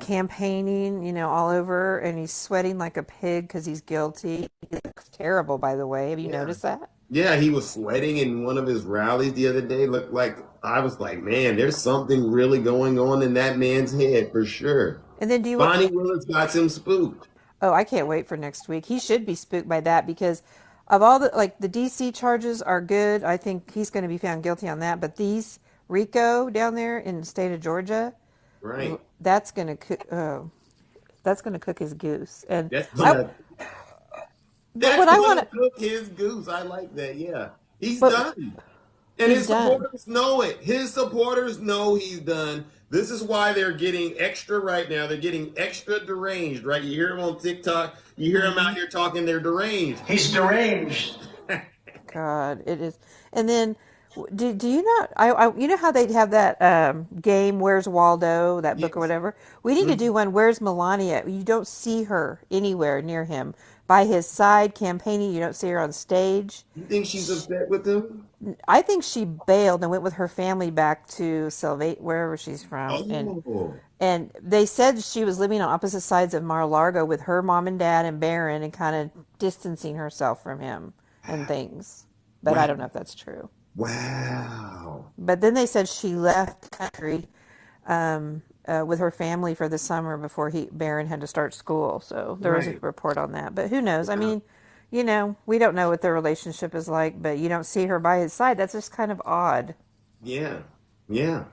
campaigning, all over, and he's sweating like a pig because he's guilty. He looks terrible, by the way. Have you Yeah. noticed that? Yeah, he was sweating in one of his rallies the other day. Looked like I was like, man, there's something really going on in that man's head for sure. And then do you? Bonnie Willis got him spooked. Oh, I can't wait for next week. He should be spooked by that because of all the DC charges are good. I think he's going to be found guilty on that. But these RICO down there in the state of Georgia, Right. that's going to cook. Oh, that's going to cook his goose. And That's I, gonna but that's what I want gonna to, cook his goose. I like that. Yeah. He's But done. And he's his done. supporters know it. His supporters know he's done. This is why they're getting extra right now. They're getting extra deranged, right? You hear him on TikTok. You hear him out here talking. They're deranged. He's deranged. God, it is. And then, do you not? You know how they'd have that game, Where's Waldo, that book or Yes. whatever. We need to do one. Where's Melania? You don't see her anywhere near him. By his side, campaigning. You don't see her on stage. You think she's upset with him? I think she bailed and went with her family back to Salvate, wherever she's from, Oh, and they said she was living on opposite sides of Mar-a-Lago with her mom and dad and Barron, and kind of distancing herself from him and things. But I wow. don't know if that's true. Wow. But then they said she left the country with her family for the summer before Barron had to start school. So there was a Right. report on that. But who knows? I Wow. mean, we don't know what their relationship is like, but you don't see her by his side. That's just kind of odd. Yeah. Yeah.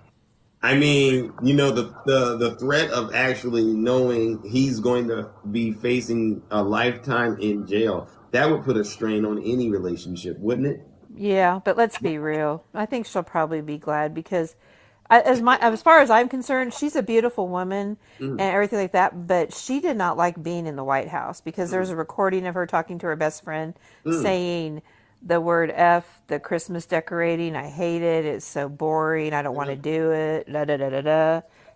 I mean, the threat of actually knowing he's going to be facing a lifetime in jail, that would put a strain on any relationship, wouldn't it? Yeah, but let's be real. I think she'll probably be glad because, as far as I'm concerned, she's a beautiful woman Mm, and everything like that. But she did not like being in the White House because there's mm, a recording of her talking to her best friend, mm. saying the word "f," the Christmas decorating. I hate it. It's so boring. I don't want to Yeah. do it. Da da da da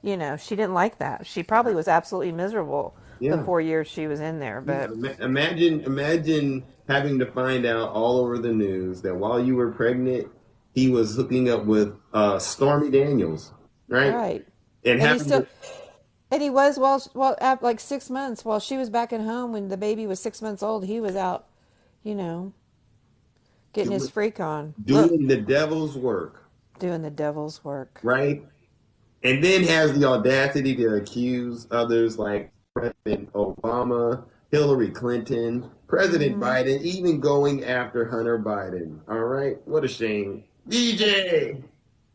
da. She didn't like that. She probably was absolutely miserable the Yeah. 4 years she was in there. Yeah. But Imagine having to find out all over the news that while you were pregnant, he was hooking up with Stormy Daniels, right? right, And and he having still to, And he was at like 6 months while she was back at home when the baby was 6 months old. He was out, you know, getting his do, freak on. Ugh, doing the devil's work, doing the devil's work. right? And then has the audacity to accuse others like President Obama, Hillary Clinton, President Hmm. Biden, even going after Hunter Biden. All right, what a shame. DJ,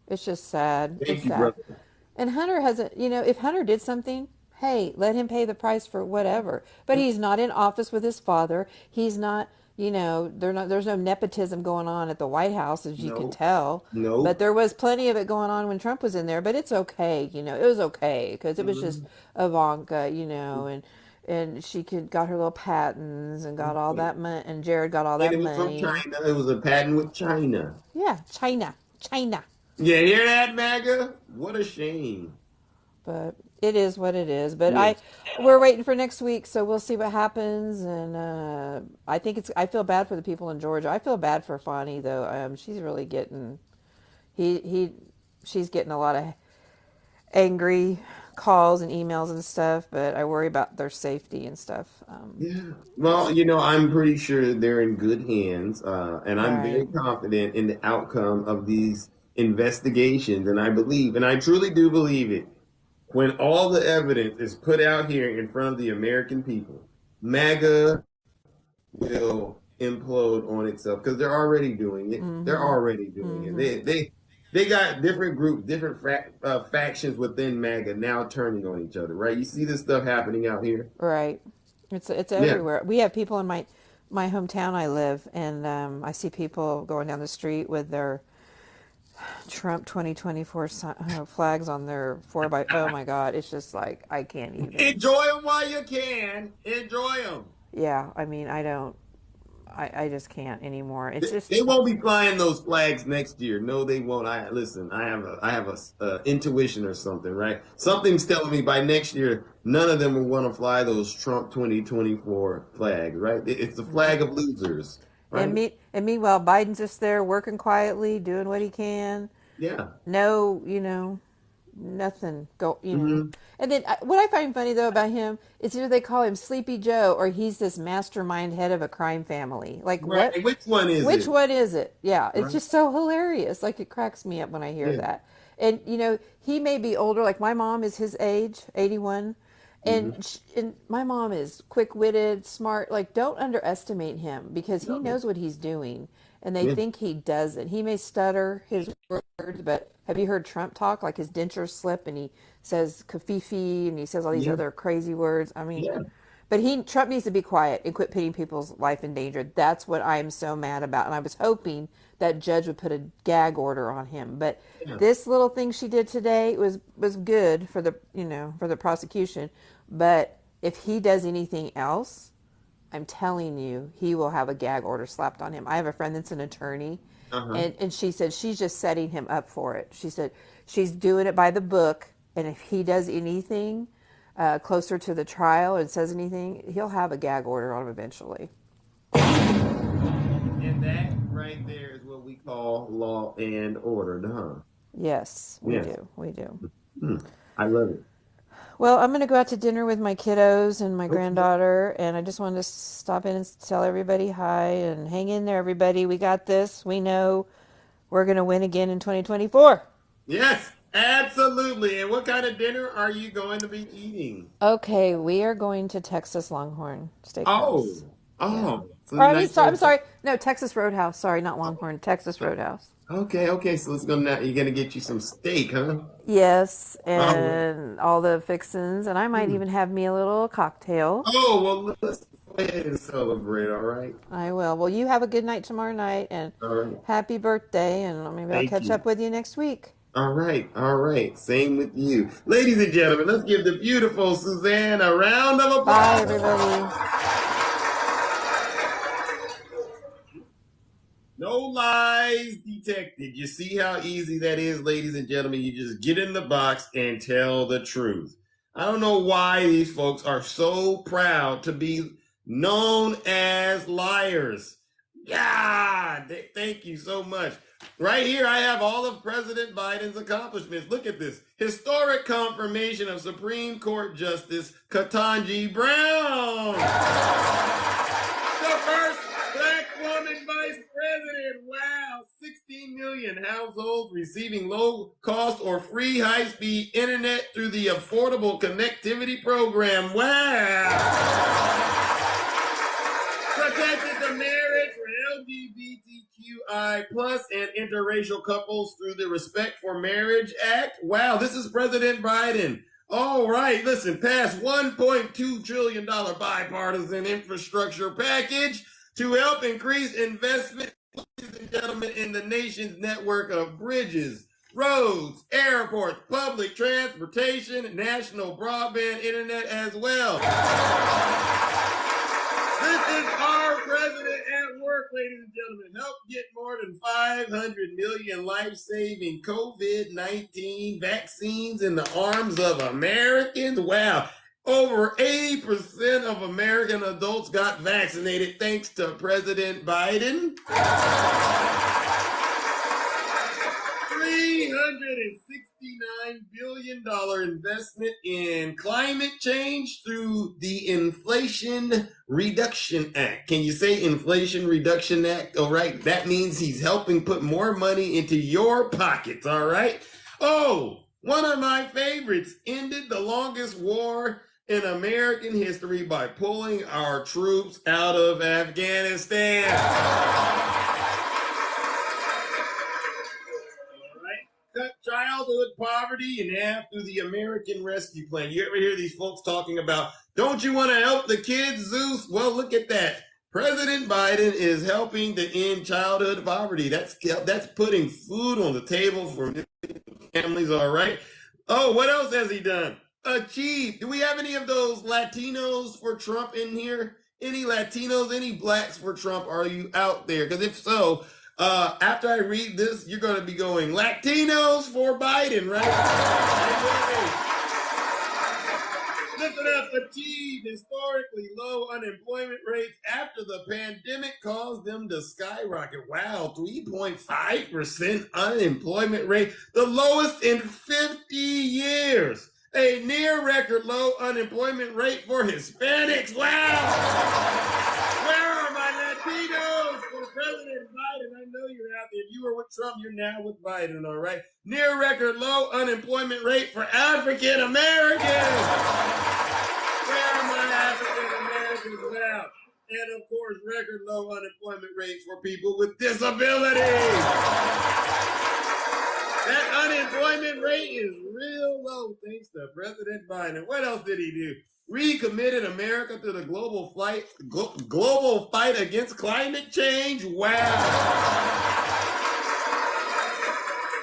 It's just sad. It's thank you, sad. brother. And Hunter hasn't, if Hunter did something, hey, let him pay the price for whatever. But he's not in office with his father. He's not, there's no nepotism going on at the White House, as you can Nope, tell. But nope. there was plenty of it going on when Trump was in there. But it's okay, it was okay because it was just Mhm. Ivanka, and she got her little patents and got all that money, and Jared got all And that it was from money. China. It was a patent with China. Yeah, China, China. Yeah, hear that, MAGA? What a shame. But it is what it is. But Yes. we're waiting for next week, so we'll see what happens. And I feel bad for the people in Georgia. I feel bad for Fani though. She's really getting he she's getting a lot of angry calls and emails and stuff. But I worry about their safety and stuff. Yeah. Well, I'm pretty sure they're in good hands, and I'm Right. very confident in the outcome of these investigations. And I believe, and I truly do believe it, when all the evidence is put out here in front of the American people, MAGA will implode on itself because they're already doing it. They're Mm-hmm. already doing it. Mm-hmm. They got different groups, different factions within MAGA now turning on each other. Right? You see this stuff happening out here. Right. It's Yeah. everywhere. We have people in my hometown I live, and I see people going down the street with their Trump 2024 flags on their 4 by. Oh my God, it's just like I can't even. Enjoy them while you can. Enjoy them. Yeah, I mean I don't. I just can't anymore. It's just They won't be flying those flags next year. No, they won't. Listen. I have a intuition or something, right? Something's telling me by next year, none of them will want to fly those Trump 2024 flags, right? It's the flag of losers, right? and meanwhile Biden's just there working quietly, doing what he can. Yeah. No, nothing go, Hmm. and then what I find funny though about him is either they call him Sleepy Joe or he's this mastermind head of a crime family. Like what? Right. Which one is Which it? one is it? Yeah, it's Right. just so hilarious. Like it cracks me up when I hear Yeah. that. And he may be older. Like my mom is his age, 81, Hmm. and my mom is quick-witted, smart. Like don't underestimate him because he No. knows what he's doing, and they Yeah. think he doesn't. He may stutter his words, but have you heard Trump talk? Like his dentures slip, and he says "kafifi" and he says all these Yeah. other crazy words. I mean, Yeah. But Trump needs to be quiet and quit putting people's life in danger. That's what I am so mad about. And I was hoping that judge would put a gag order on him. But this little thing she did today was good for the for the prosecution. But if he does anything else, I'm telling you, he will have a gag order slapped on him. I have a friend that's an attorney, and she said she's just setting him up for it. She said she's doing it by the book, and if he does anything closer to the trial and says anything, he'll have a gag order on him eventually. And that right there is what we call law and order, huh? Yes, we do. We do. I love it. Well, I'm going to go out to dinner with my kiddos and my granddaughter, and I just wanted to stop in and tell everybody hi and hang in there, everybody. We got this. We know we're going to win again in 2024. Yes, absolutely. And what kind of dinner are you going to be eating? Okay, we are going to Texas Longhorn Steakhouse. Oh. Or, I'm sorry. No, Texas Roadhouse. Sorry, not Longhorn. Texas Roadhouse. Okay. So you're gonna get you some steak, huh? Yes, and all the fixins, and I might even have me a little cocktail. Oh, well, let's go ahead and celebrate, all right? I will. Well, you have a good night tomorrow night, and happy birthday, and maybe I'll catch up with you next week. All right. Same with you. Ladies and gentlemen, let's give the beautiful Suzanne a round of applause. Bye, everybody. No lies detected. You see how easy that is, ladies and gentlemen. You just get in the box and tell the truth. I don't know why these folks are so proud to be known as liars. Yeah, thank you so much. Right here, I have all of President Biden's accomplishments. Look at this. Historic confirmation of Supreme Court Justice Ketanji Brown. The first Black woman vice president. Wow. 16 million households receiving low-cost or free high-speed internet through the Affordable Connectivity Program. Wow. Protected the marriage for LGBTQI plus and interracial couples through the Respect for Marriage Act. Wow, this is President Biden. All right, listen, passed $1.2 trillion bipartisan infrastructure package to help increase investment, ladies and gentlemen, in the nation's network of bridges, roads, airports, public transportation, national broadband internet as well. This is our president at work, ladies and gentlemen. Help get more than 500 million life-saving COVID-19 vaccines in the arms of Americans. Wow. Over 80% of American adults got vaccinated thanks to President Biden. $369 billion investment in climate change through the Inflation Reduction Act. Can you say Inflation Reduction Act? All right. That means he's helping put more money into your pockets. All right. Oh, one of my favorites, ended the longest war in American history by pulling our troops out of Afghanistan. Cut childhood poverty in half through the American Rescue Plan. You ever hear these folks talking about, don't you want to help the kids, Zeus? Well, look at that. President Biden is helping to end childhood poverty. That's putting food on the table for families, all right? Oh, what else has he done? Achieved. Do we have any of those Latinos for Trump in here? Any Latinos, any blacks for Trump? Are you out there? Because if so, after I read this, you're going to be going, Latinos for Biden, right? Listen up, achieved historically low unemployment rates after the pandemic caused them to skyrocket. Wow, 3.5% unemployment rate, the lowest in 50 years. A near record low unemployment rate for Hispanics. Wow! Where are my Latinos for President Biden? I know you're out there. If you were with Trump, you're now with Biden, all right? Near record low unemployment rate for African Americans. Where are my African Americans now? And of course, record low unemployment rate for people with disabilities. That unemployment rate is real low thanks to President Biden. What else did he do? Recommitted America to the global fight against climate change. Wow.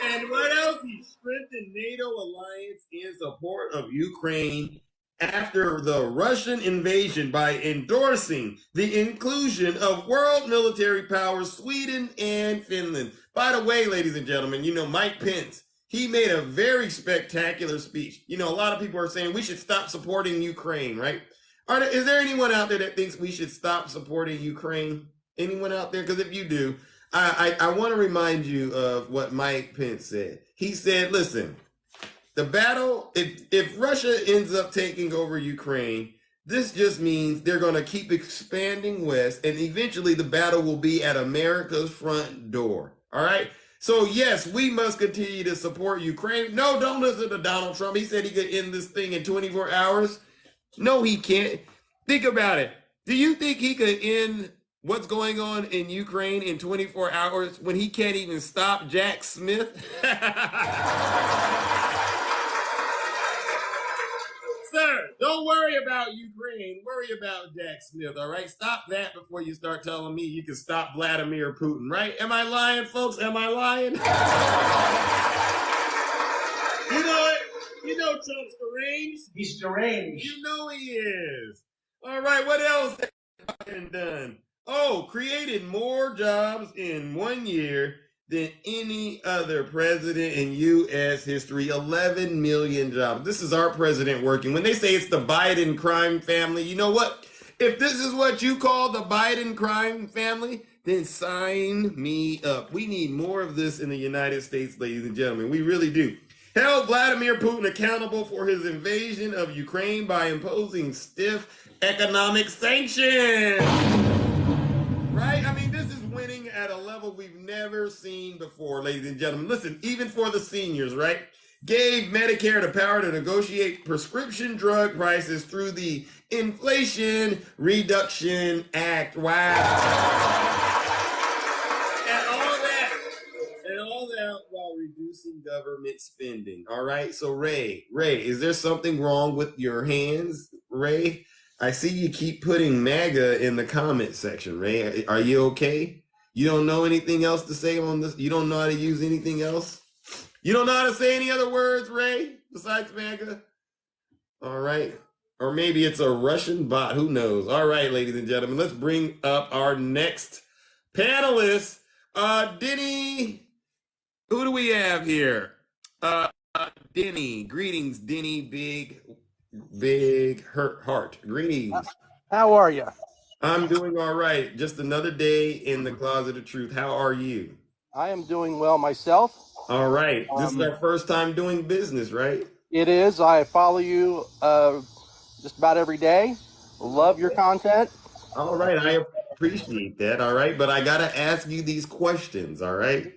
And what else? He strengthened NATO alliance in support of Ukraine after the Russian invasion by endorsing the inclusion of world military powers Sweden and Finland. By the way, ladies and gentlemen, you know, Mike Pence, he made a very spectacular speech. You know, a lot of people are saying we should stop supporting Ukraine, right? Is there anyone out there that thinks we should stop supporting Ukraine? Anyone out there? Because if you do, I want to remind you of what Mike Pence said. He said, listen, the battle, if Russia ends up taking over Ukraine, this just means they're going to keep expanding west, and eventually the battle will be at America's front door. All right? So, yes, we must continue to support Ukraine. No, don't listen to Donald Trump. He said he could end this thing in 24 hours. No, he can't. Think about it. Do you think he could end what's going on in Ukraine in 24 hours when he can't even stop Jack Smith? Sir, don't worry about Ukraine. Worry about Jack Smith, all right? Stop that before you start telling me you can stop Vladimir Putin, right? Am I lying, folks? Am I lying? You know Trump's deranged. He's deranged. You know he is. All right, what else has Biden done? Oh, created more jobs in 1 year than any other president in U.S. history. 11 million jobs. This is our president working. When they say it's the Biden crime family, you know what? If this is what you call the Biden crime family, then sign me up. We need more of this in the United States, ladies and gentlemen. We really do. Held Vladimir Putin accountable for his invasion of Ukraine by imposing stiff economic sanctions. Right? I mean, this is winning at a level we've never seen before, ladies and gentlemen. Listen, even for the seniors, right? Gave Medicare the power to negotiate prescription drug prices through the Inflation Reduction Act. Wow. And all that while reducing government spending. All right. So Ray, is there something wrong with your hands, Ray? I see you keep putting MAGA in the comment section, Ray. Are you okay? You don't know anything else to say on this? You don't know how to use anything else? You don't know how to say any other words, Ray, besides MAGA? All right. Or maybe it's a Russian bot. Who knows? All right, ladies and gentlemen, let's bring up our next panelist. Denny, who do we have here? Denny. Greetings, Denny. Big heart. Greetings. How are you? I'm doing all right. Just another day in the closet of truth. How are you? I am doing well myself. All right. This is our first time doing business, right? It is. I follow you just about every day. Love your content. All right. I appreciate that. All right. But I got to ask you these questions. All right.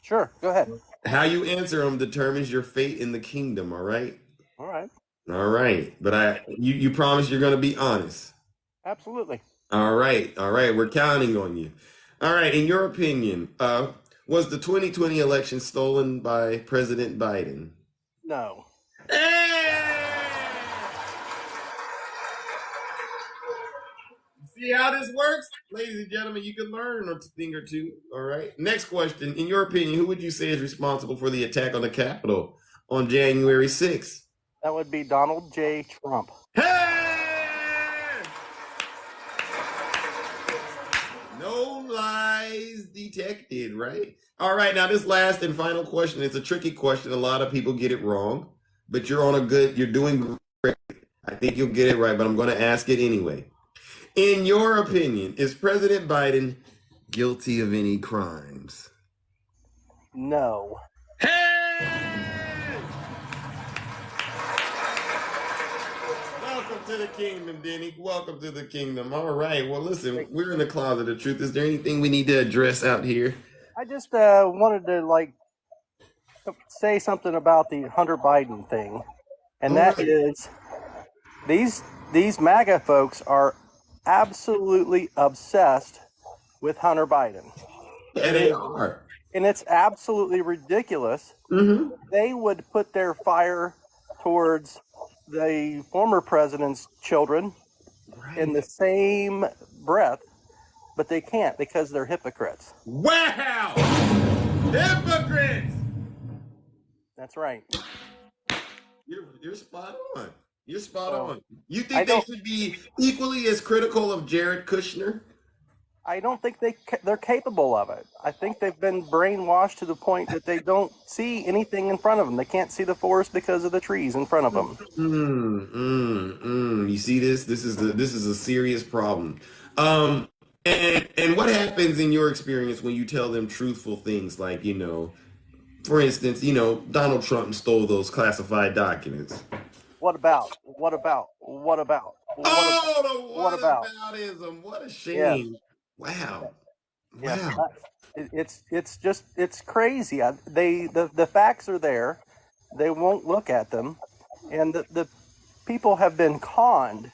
Sure. Go ahead. How you answer them determines your fate in the kingdom. All right. All right. All right. But you promise you're going to be honest. Absolutely. All right. All right. We're counting on you. All right. In your opinion, was the 2020 election stolen by President Biden? No. See how this works? Ladies and gentlemen, you can learn a thing or two. All right. Next question. In your opinion, who would you say is responsible for the attack on the Capitol on January 6th? That would be Donald J. Trump. Hey! No lies detected, right? All right. Now, this last and final question. It's a tricky question. A lot of people get it wrong, but you're doing great. I think you'll get it right, but I'm going to ask it anyway. In your opinion, is President Biden guilty of any crimes? No. Hey! Welcome to the kingdom, Denny. Welcome to the kingdom. All right. Well, listen, we're in the closet of truth. Is there anything we need to address out here? I just wanted to say something about the Hunter Biden thing, and that is these MAGA folks are absolutely obsessed with Hunter Biden. Yeah, they are. And it's absolutely ridiculous. Mm-hmm. They would put their fire towards the former president's children in the same breath, but they can't because they're hypocrites. Wow! Hypocrites! That's right. You're spot on. You're spot on. You think they should be equally as critical of Jared Kushner? I don't think they're capable of it. I think they've been brainwashed to the point that they don't see anything in front of them. They can't see the forest because of the trees in front of them. You see this? This is a serious problem. And what happens in your experience when you tell them truthful things like, for instance, Donald Trump stole those classified documents. What about? What about? What aboutism. What a shame. Yeah. Wow. Yeah. It's crazy. The facts are there. They won't look at them. And the people have been conned.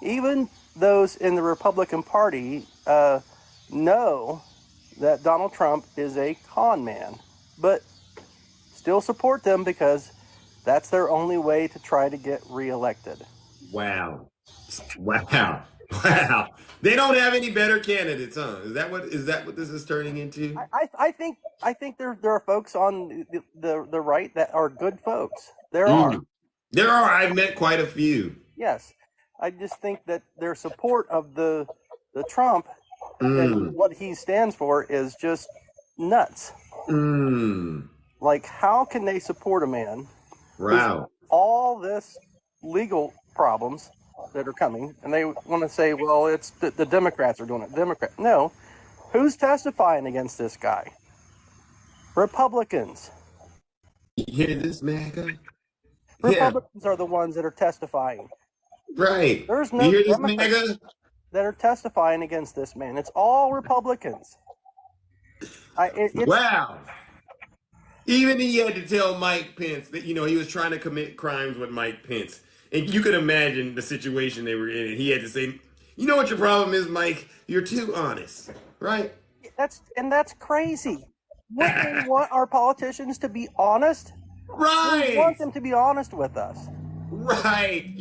Even those in the Republican Party know that Donald Trump is a con man, but still support them because that's their only way to try to get reelected. Wow. They don't have any better candidates, huh? Is that what this is turning into? I think there are folks on the right that are good folks. There are. I've met quite a few. Yes. I just think that their support of the Trump and what he stands for is just nuts. Like, how can they support a man? Wow. All this legal problems that are coming, and they want to say, well, it's the Democrats are doing it. No. Who's testifying against this guy? Republicans. You hear this, MAGA? Republicans are the ones that are testifying. Right. There's no you hear this, Democrats MAGA? that are testifying against this man. It's all Republicans. Wow. Even he had to tell Mike Pence that, he was trying to commit crimes with Mike Pence. And you could imagine the situation they were in. And he had to say, you know what your problem is, Mike? You're too honest, right? That's crazy. Wouldn't we want our politicians to be honest? Right. We want them to be honest with us. Right.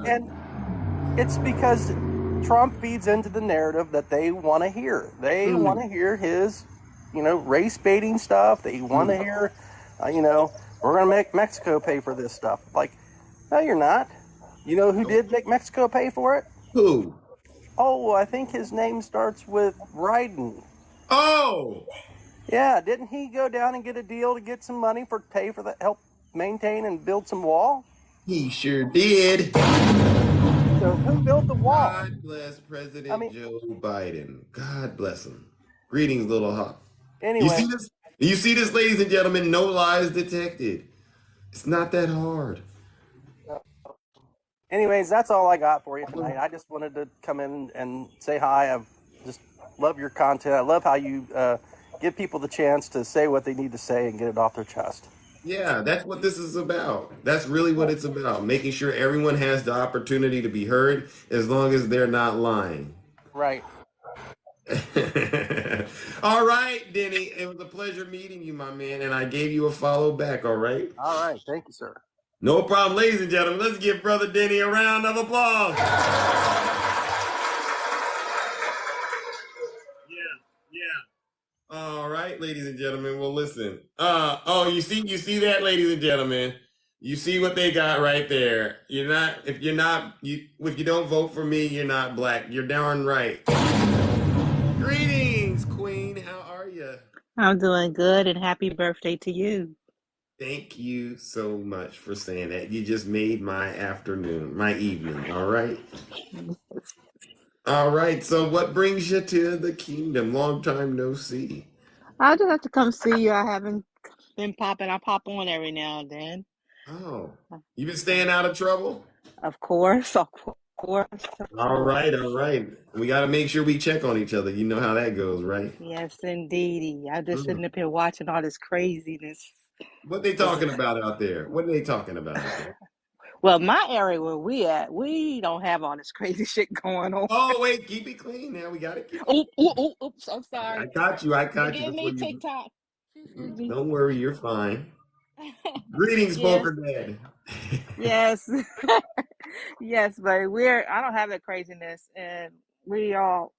And it's because Trump feeds into the narrative that they want to hear. They want to hear his, race baiting stuff. They want to hear, we're going to make Mexico pay for this stuff. Like, no, you're not. You know who did make Mexico pay for it? Who? Oh, I think his name starts with Biden. Oh! Yeah, didn't he go down and get a deal to get some money help maintain and build some wall? He sure did. So who built the wall? God bless President Joe Biden. God bless him. Greetings, little hawk. Anyway. You see this, ladies and gentlemen? No lies detected. It's not that hard. Anyways, that's all I got for you tonight. I just wanted to come in and say hi. I just love your content. I love how you give people the chance to say what they need to say and get it off their chest. Yeah, that's what this is about. That's really what it's about. Making sure everyone has the opportunity to be heard as long as they're not lying. Right. All right, Denny. It was a pleasure meeting you, my man. And I gave you a follow back, all right? All right. Thank you, sir. No problem, ladies and gentlemen. Let's give Brother Denny a round of applause. All right, ladies and gentlemen. Well, listen. You see that, ladies and gentlemen. You see what they got right there. If you don't vote for me, you're not black. You're darn right. Greetings, Queen. How are you? I'm doing good, and happy birthday to you. Thank you so much for saying that. You just made my evening. All right. All right. So what brings you to the kingdom? Long time no see. I'll just have to come see you. I haven't been popping. I pop on every now and then. Oh, you been staying out of trouble? Of course. Of course. All right. We got to make sure we check on each other. You know how that goes, right? Yes, indeedy. I'm just sitting up here watching all this craziness. What they talking about out there? What are they talking about out there? Well, my area where we at, we don't have all this crazy shit going on. Oh, wait, keep it clean now. We got to keep it. Oops, I'm sorry. I caught you. Forgive me, TikTok. Don't worry, you're fine. Greetings, Yes, Poker Dad. yes, yes, but I don't have that craziness, and we all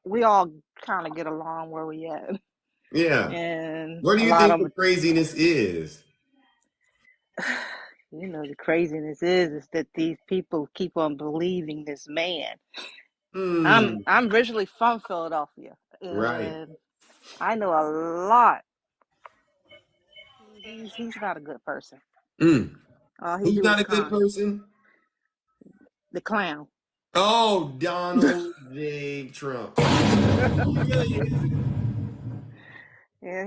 we all kind of get along where we at, Yeah. and What do a you lot think of the craziness is? the craziness is that these people keep on believing this man. Hmm. I'm originally from Philadelphia, Right. and I know a lot. He's not a good person. Mm. All he Who's do not is a good con. person? The clown. Oh, Donald J. Trump. He really isn't. Yeah,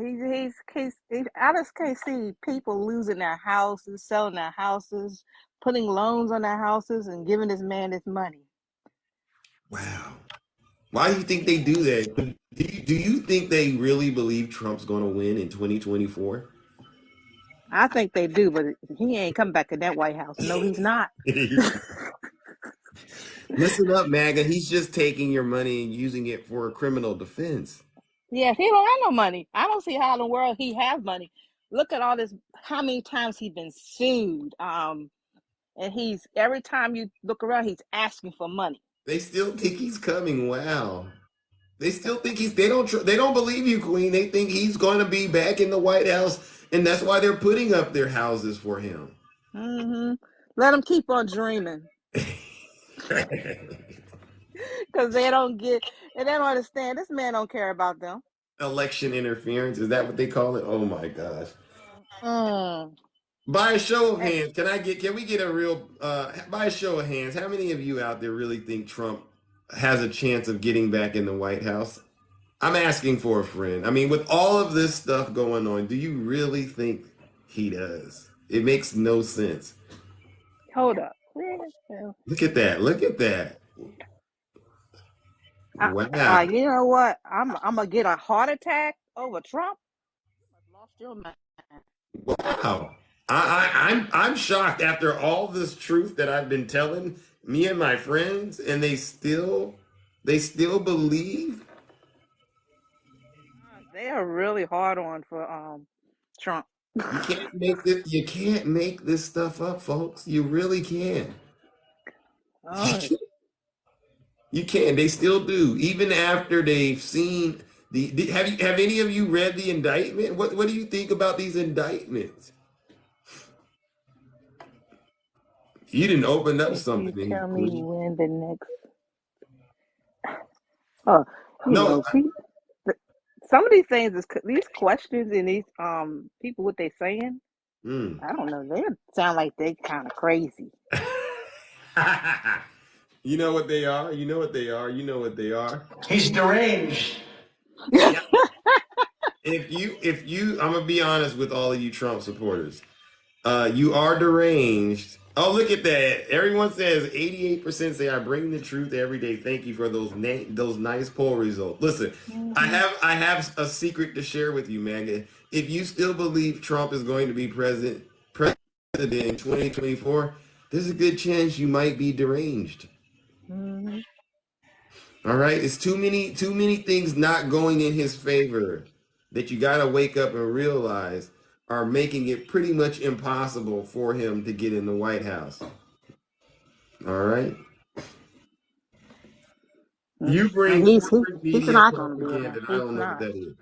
I just can't see people losing their houses, selling their houses, putting loans on their houses, and giving this man this money. Wow. Why do you think they do that? Do you think they really believe Trump's going to win in 2024? I think they do, but he ain't coming back in that White House. No, he's not. Listen up, MAGA. He's just taking your money and using it for a criminal defense. Yeah, he don't have no money. I don't see how in the world he has money. Look at all this. How many times he's been sued? And he's every time you look around, he's asking for money. They still think he's coming. Wow. They still think they don't believe you, Queen. They think he's going to be back in the White House, and that's why they're putting up their houses for him. Let him keep on dreaming, because they don't understand. This man don't care about them. Election interference, is that what they call it? Oh my gosh. Mm. By a show of hands, can we get a real by a show of hands, how many of you out there really think Trump has a chance of getting back in the White House? I'm asking for a friend. I mean, with all of this stuff going on, do you really think he does? It makes no sense. Hold up. Look at that. Look at that. Wow. You know what? I'm gonna get a heart attack over Trump. You must lost your mind. Wow. I'm shocked after all this truth that I've been telling me and my friends, and they still believe. They are really hard on for Trump. You can't make this stuff up, folks. You really can't. Oh, You can. They still do, even after they've seen have any of you read the indictment? What do you think about these indictments? You didn't open up if you something in here, tell me Queen. when the next, oh, No. some of these things these questions and these people what they saying. Mm. I don't know. They sound like they kind of crazy. You know what they are. You know what they are. You know what they are. He's deranged. Yeah. If you, I'm gonna be honest with all of you Trump supporters. You are deranged. Oh, look at that! Everyone says 88% say I bring the truth every day. Thank you for those nice poll results. Listen, I have a secret to share with you, Maggie. If you still believe Trump is going to be president in 2024, there's a good chance you might be deranged. Mm-hmm. All right, it's too many things not going in his favor that you got to wake up and realize are making it pretty much impossible for him to get in the White House. All right. You bring He's corporate he's media not going to be in propaganda. there. I He's don't know what not. that is.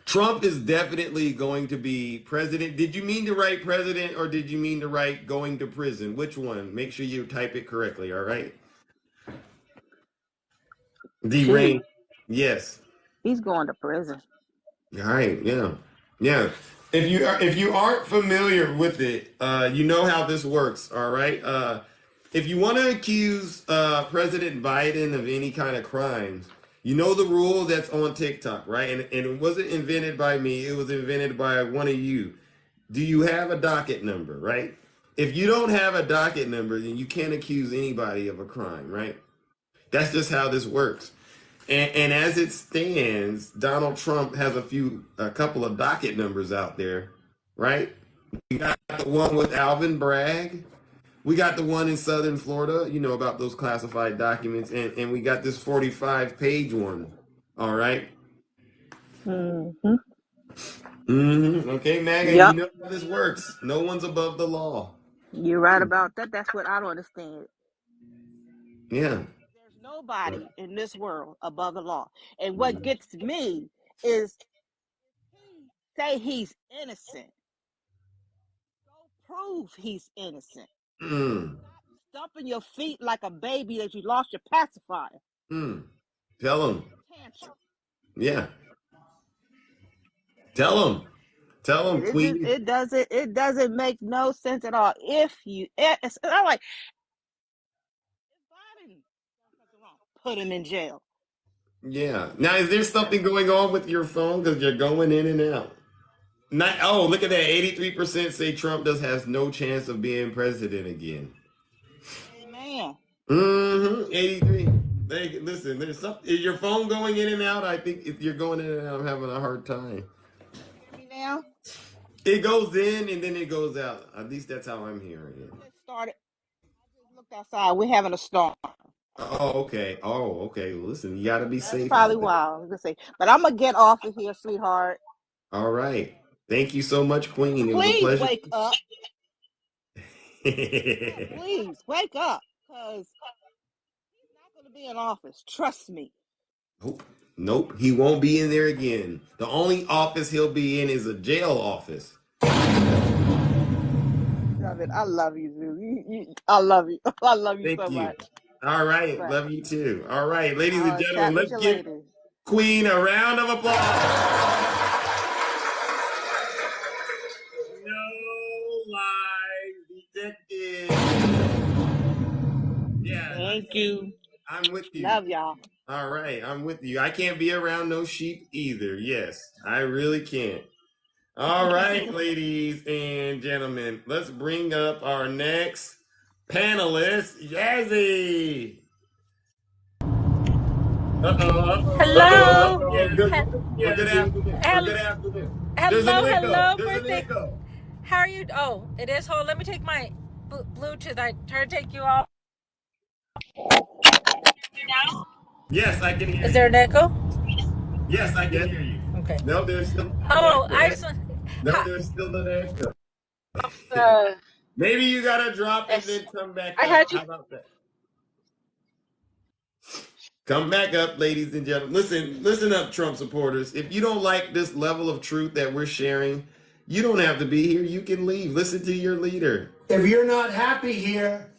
Trump is definitely going to be president. Did you mean to write president or did you mean to write going to prison? Which one? Make sure you type it correctly. All right. Shoot, Deranged. Yes. he's going to prison. All right, yeah, yeah. If you aren't familiar with it, you know how this works. All right. If you want to accuse President Biden of any kind of crimes, you know the rule that's on TikTok, right? And it wasn't invented by me. It was invented by one of you. Do you have a docket number, right? If you don't have a docket number, then you can't accuse anybody of a crime, right? That's just how this works. And as it stands, Donald Trump has a couple of docket numbers out there, right? We got the one with Alvin Bragg. We got the one in Southern Florida, you know, about those classified documents. And we got this 45-page one, all right? Mm-hmm. Okay, Maggie, you Yep, know how this works. No one's above the law. you're right about that. That's what I don't understand. Yeah. There's nobody in this world above the law. And what gets me is he say he's innocent. Go prove he's innocent. Mm. Stop stumping your feet like a baby that you lost your pacifier. Mm. Tell him. Tantrum. Yeah. Tell him. Tell him, It just Queen. it doesn't make no sense at all. If you it's I'm like if Biden done something wrong, put him in jail. Yeah. Now, is there something going on with your phone because you're going in and out? Not, oh, look at that. 83% say Trump has no chance of being president again. Amen. 83. Listen, there's something. Is your phone going in and out? I think if you're going in and out, I'm having a hard time. Hear me now? It goes in and then it goes out. At least that's how I'm hearing it. It started. I just looked outside. We're having a storm. Oh, okay. Oh, okay. Listen, you got to be That's safe probably out there. why. I was gonna say, but I'm gonna get off of here, sweetheart. All right. Thank you so much, Queen. It was a Please pleasure. wake up. Yeah, please wake up, cause he's not gonna be in office. Trust me. Nope. Nope. He won't be in there again. The only office he'll be in is a jail office. Love it. I love you, Zoo. I love you. I love you Thank so you. much. All right. But Love you too. All right. Ladies and I'll gentlemen, chat with let's you give later. Queen a round of applause. No lies detected. Yeah, Thank you. I'm with you. Love y'all. All right, I'm with you. I can't be around no sheep either. Yes, I really can't. All right, ladies and gentlemen, let's bring up our next panelist, Yazzie. Hello. Good, He- good afternoon. hel- Good afternoon. There's an hello, echo. hello, There's an birthday. echo. How are you? Oh, it is. Hold. Let me take my Bluetooth. I try to take you off. Yes, I can hear Is there you. an echo? Yes, I can hear you. Okay. No, there's still an Oh, I echo. just. No, there's still an echo. Uh, Maybe you gotta drop and then come back I up. had you. How about that? Come back up, ladies and gentlemen. Listen up, Trump supporters. If you don't like this level of truth that we're sharing, you don't have to be here. You can leave. Listen to your leader. If you're not happy here,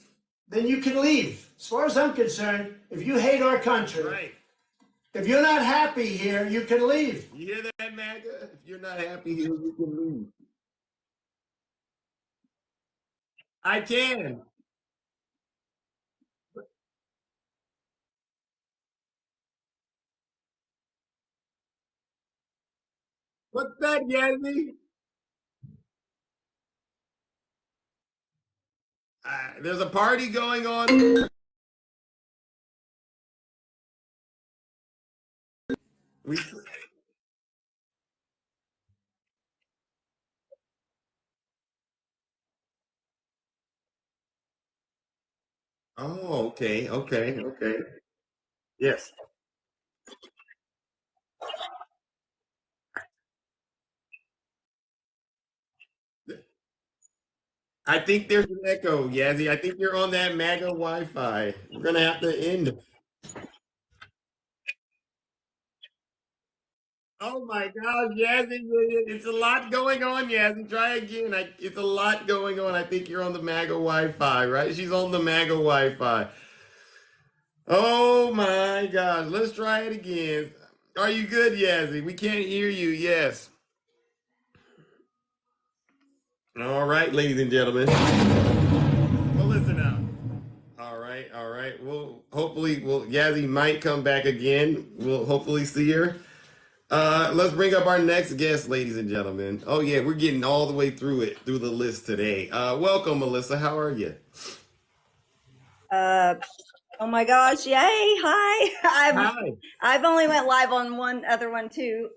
then you can leave. As far as I'm concerned, if you hate our country, Right. if you're not happy here, you can leave. You hear that, MAGA? If you're not happy here, you can leave. I can. What's that, Yazzie? There's a party going on. We. Oh, okay, okay, okay. Yes. I think there's an echo, Yazzie. I think you're on that MAGA Wi-Fi. We're gonna have to end. Oh my gosh, Yazzie, it's a lot going on, Yazzie. Try again. It's a lot going on. I think you're on the MAGA Wi-Fi, right? She's on the MAGA Wi-Fi. Oh my gosh, let's try it again. Are you good, Yazzie? We can't hear you. Yes. All right, ladies and gentlemen. Well, listen up. All right, all right. Yazzie might come back again. We'll hopefully see her. Let's bring up our next guest, ladies and gentlemen. Oh yeah, we're getting all the way through the list today. Welcome, Melissa. How are you? Uh, oh my gosh, yay. Hi. Hi. I've only went live on one other one too.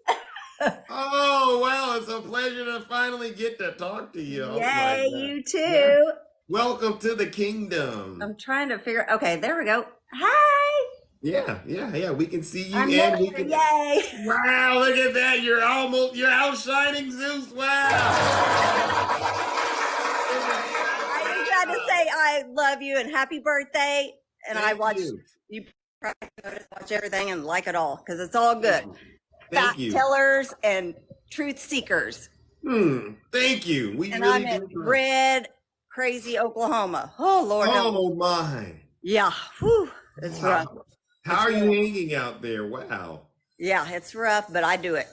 Oh well, it's a pleasure to finally get to talk to you. Oh my Yay, God. you Yeah. too. Welcome to the kingdom. I'm trying to figure. Okay, there we go. Hi. Yeah. We can see you I'm and we there. can. Yay! Wow, look at that. You're outshining Zeus. Wow. I just had to say I love you and happy birthday. And I Thank watch you. you watch everything and like it all because it's all good. Thank Fact you. tellers and truth seekers. Thank you. We And really I'm in do. red, crazy Oklahoma. Oh Lord, Oh my. yeah. Whew, it's rough. How are you hanging out there? Wow. Yeah, it's rough, but I do it.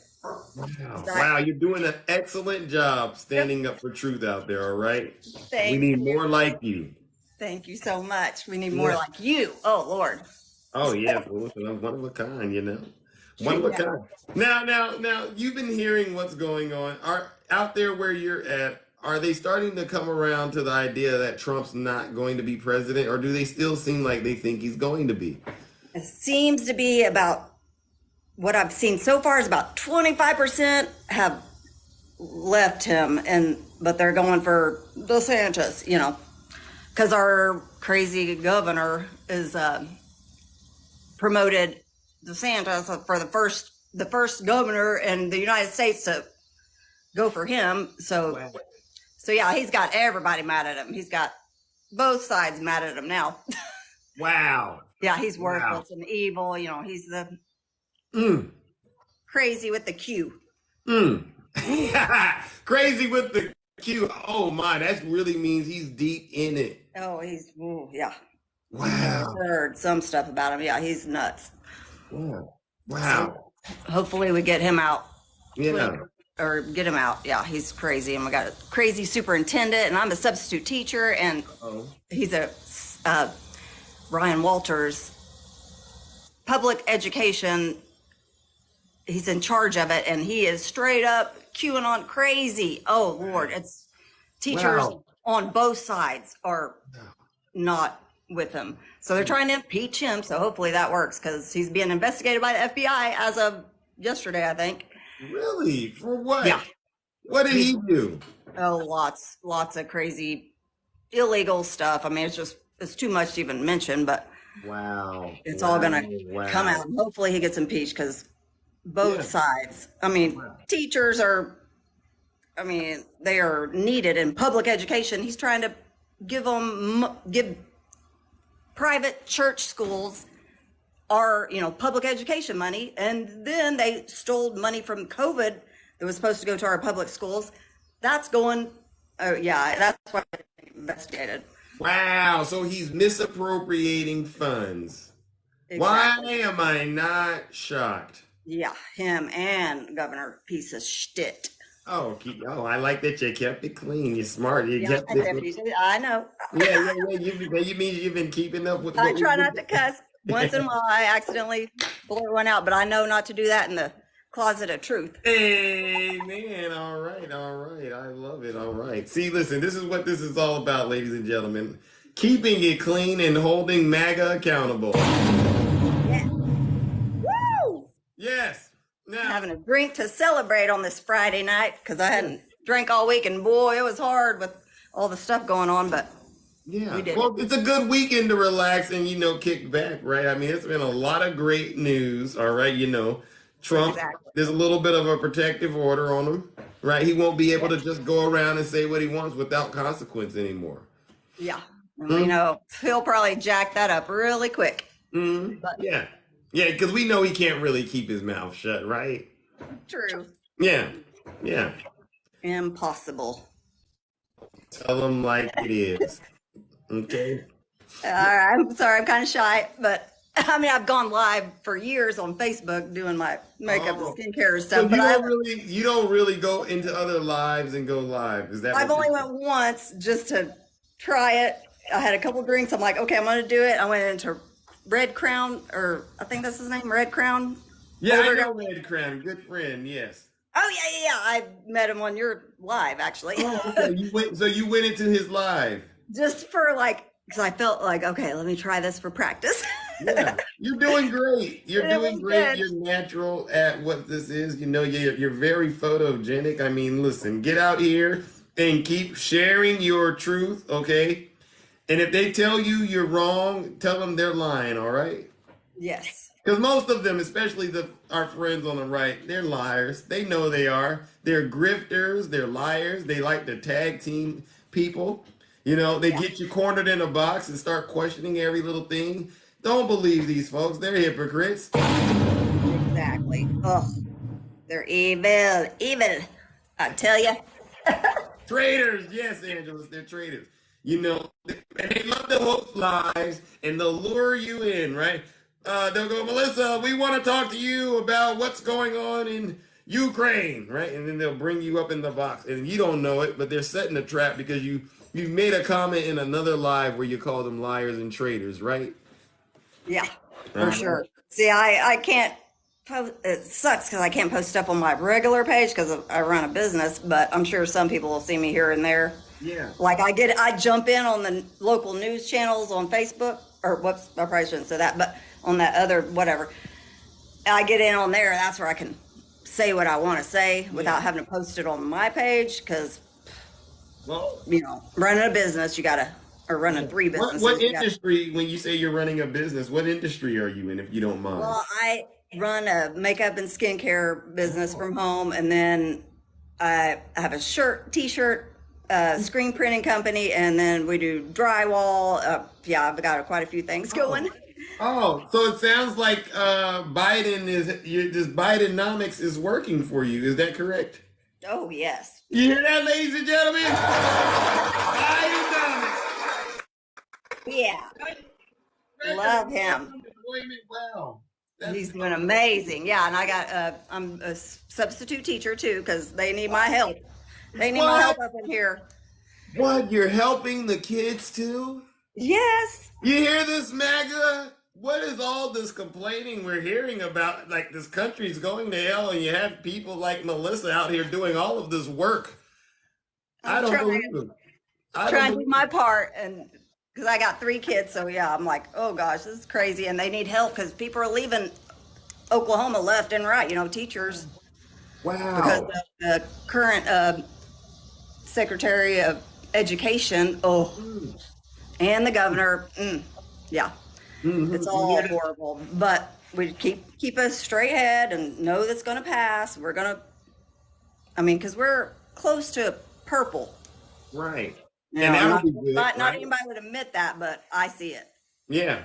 Wow, you're doing an excellent job standing up for truth out there, all right? Thank We need you. more like you. Thank you so much. We need more like you. Oh Lord. Oh, yeah. Well, listen, I'm one of a kind, you know? One of a kind. Now, you've been hearing what's going on. Are out there where you're at, are they starting to come around to the idea that Trump's not going to be president, or do they still seem like they think he's going to be? It seems to be about what I've seen so far is about 25% have left him, but they're going for DeSantis, because our crazy governor is promoted DeSantis for the first governor in the United States to go for him. So yeah, he's got everybody mad at him. He's got both sides mad at him now. Wow. Yeah, he's worthless and evil. He's the crazy with the Q. Crazy with the Q. Oh my, that really means he's deep in it. Oh, yeah. Wow. I've heard some stuff about him. Yeah, he's nuts. Wow. So hopefully we get him out. Yeah. Or get him out. Yeah, he's crazy. And we got a crazy superintendent, and I'm a substitute teacher, and he's a Ryan Walters public education. He's in charge of it, and he is straight up QAnon crazy. Oh Lord, it's teachers on both sides are not with him, so they're trying to impeach him. So hopefully that works because he's being investigated by the FBI as of yesterday, I think. Really? For what? Yeah. What did he do? Oh, lots of crazy illegal stuff. I mean, it's too much to even mention, but it's all gonna come out. Hopefully he gets impeached because both sides. I mean, teachers they are needed in public education. He's trying to give private church schools our, public education money. And then they stole money from COVID that was supposed to go to our public schools. That's going, that's why they investigated. Wow, so he's misappropriating funds. Exactly. Why am I not shocked? Yeah, him and Governor piece of shit. Oh, I like that you kept it clean. You're smart. I know. Yeah. You mean you've been keeping up with? I try not to cuss. Once in a while, I accidentally blurt one out, but I know not to do that in the closet of truth. Amen. All right. I love it. All right. See, listen, this is what this is all about, ladies and gentlemen. Keeping it clean and holding MAGA accountable. Yeah. Woo! Yes. Now, having a drink to celebrate on this Friday night because I hadn't drank all week, and boy, it was hard with all the stuff going on, but we did. Well, it's a good weekend to relax and, kick back, right? I mean, it's been a lot of great news, all right? Trump, there's a little bit of a protective order on him, right? He won't be able to just go around and say what he wants without consequence anymore. Yeah. And he'll probably jack that up really quick. But, yeah, because we know he can't really keep his mouth shut, right? True. Yeah. Impossible. Tell him like it is. Okay. All right. I'm sorry. I'm kind of shy, but I've gone live for years on Facebook doing my makeup and skincare and stuff. So you don't really go into other lives and go live. Is that? I've only went once just to try it. I had a couple drinks. I'm like, okay, I'm going to do it. I went into Red Crown, or I think that's his name, Red Crown. Yeah, I know Red Crown. Good friend. Yes. Oh yeah. I met him on your live, actually. Oh, okay. You went into his live just for because I felt like, okay, let me try this for practice. Yeah, you're doing great. You're doing great. Good. You're natural at what this is. You're very photogenic. I mean, listen, get out here and keep sharing your truth, okay? And if they tell you you're wrong, tell them they're lying, all right? Yes. Because most of them, especially our friends on the right, they're liars. They know they are. They're grifters. They're liars. They like to tag team people. You know, they Yeah. get you cornered in a box and start questioning every little thing. Don't believe these folks. They're hypocrites. Exactly. Oh, they're evil. Evil. I tell you. Traitors. Yes, Angelus, they're traitors. You know, and they love to host lives and they'll lure you in, right? They'll go, Melissa, we want to talk to you about what's going on in Ukraine, right? And then they'll bring you up in the box, and you don't know it, but they're setting a trap because you made a comment in another live where you called them liars and traitors, right? Yeah, for sure. See, I can't post. It sucks because I can't post stuff on my regular page because I run a business. But I'm sure some people will see me here and there. Yeah. Like I jump in on the local news channels on Facebook, or whoops, I probably shouldn't say that, but on that other whatever, I get in on there. That's where I can say what I want to say without having to post it on my page. Because, well, you know, running a business, you gotta, or running three businesses. What industry? When you say you're running a business, what industry are you in, if you don't mind? Well, I run a makeup and skincare business from home, and then I have a t-shirt, screen printing company, and then we do drywall. Yeah, I've got quite a few things going. Oh, so it sounds like this Bidenomics is working for you. Is that correct? Oh, yes. You hear that, ladies and gentlemen? Bidenomics. Yeah. Love him. Wow. He's doing amazing. Yeah, and I got I'm a substitute teacher too because they need my help. They need my help up in here. What? You're helping the kids too? Yes. You hear this, MAGA? What is all this complaining we're hearing about? Like this country's going to hell, and you have people like Melissa out here doing all of this work. I don't believe it. Trying to do my part, and because I got 3 kids, so yeah, I'm like, oh gosh, this is crazy, and they need help because people are leaving Oklahoma left and right. You know, teachers. Wow. Because of the current Secretary of Education. And the governor. Yeah. Mm-hmm. It's all horrible, but we keep a straight head and know that's going to pass. We're going to, because we're close to purple. Right. You and know, that would be good. Not anybody would admit that, but I see it. Yeah.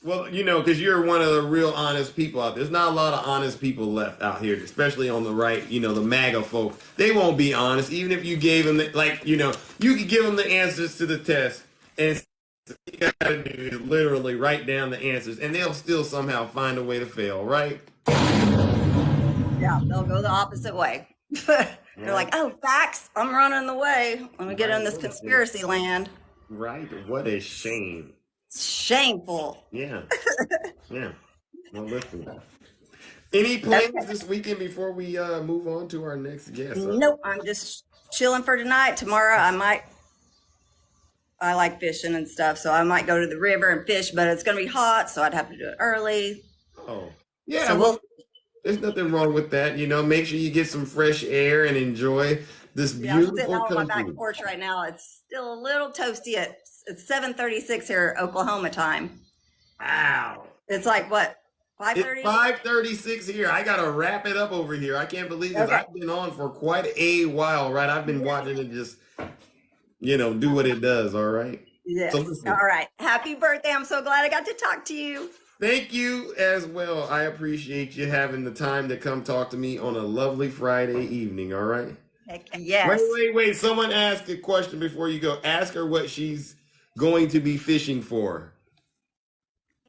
Well, because you're one of the real honest people out there. There's not a lot of honest people left out here, especially on the right, the MAGA folk. They won't be honest, even if you gave them, you could give them the answers to the test, and you gotta do is literally write down the answers, and they'll still somehow find a way to fail, right? Yeah, they'll go the opposite way. They're like, oh, facts, I'm running the way. Let me get in this conspiracy land. Right. What a shame. Shameful. Yeah. Yeah. Well, listen. Any plans this weekend before we move on to our next guest? Nope. I'm just chilling for tonight. Tomorrow I like fishing and stuff, so I might go to the river and fish, but it's going to be hot, so I'd have to do it early. Oh. Yeah. So there's nothing wrong with that. Make sure you get some fresh air and enjoy this beautiful I'm sitting out on my country. back porch right now. It's still a little toasty. It's 7:36 here, Oklahoma time. Wow. It's like what? 5:30? It's 5:36 here. I gotta wrap it up over here. I can't believe this. Okay. I've been on for quite a while, right? I've been watching it just, do what it does. All right. Yes. All right. Happy birthday! I'm so glad I got to talk to you. Thank you as well. I appreciate you having the time to come talk to me on a lovely Friday evening. All right. Heck yes. Wait. Someone asked a question before you go. Ask her what she's going to be fishing for.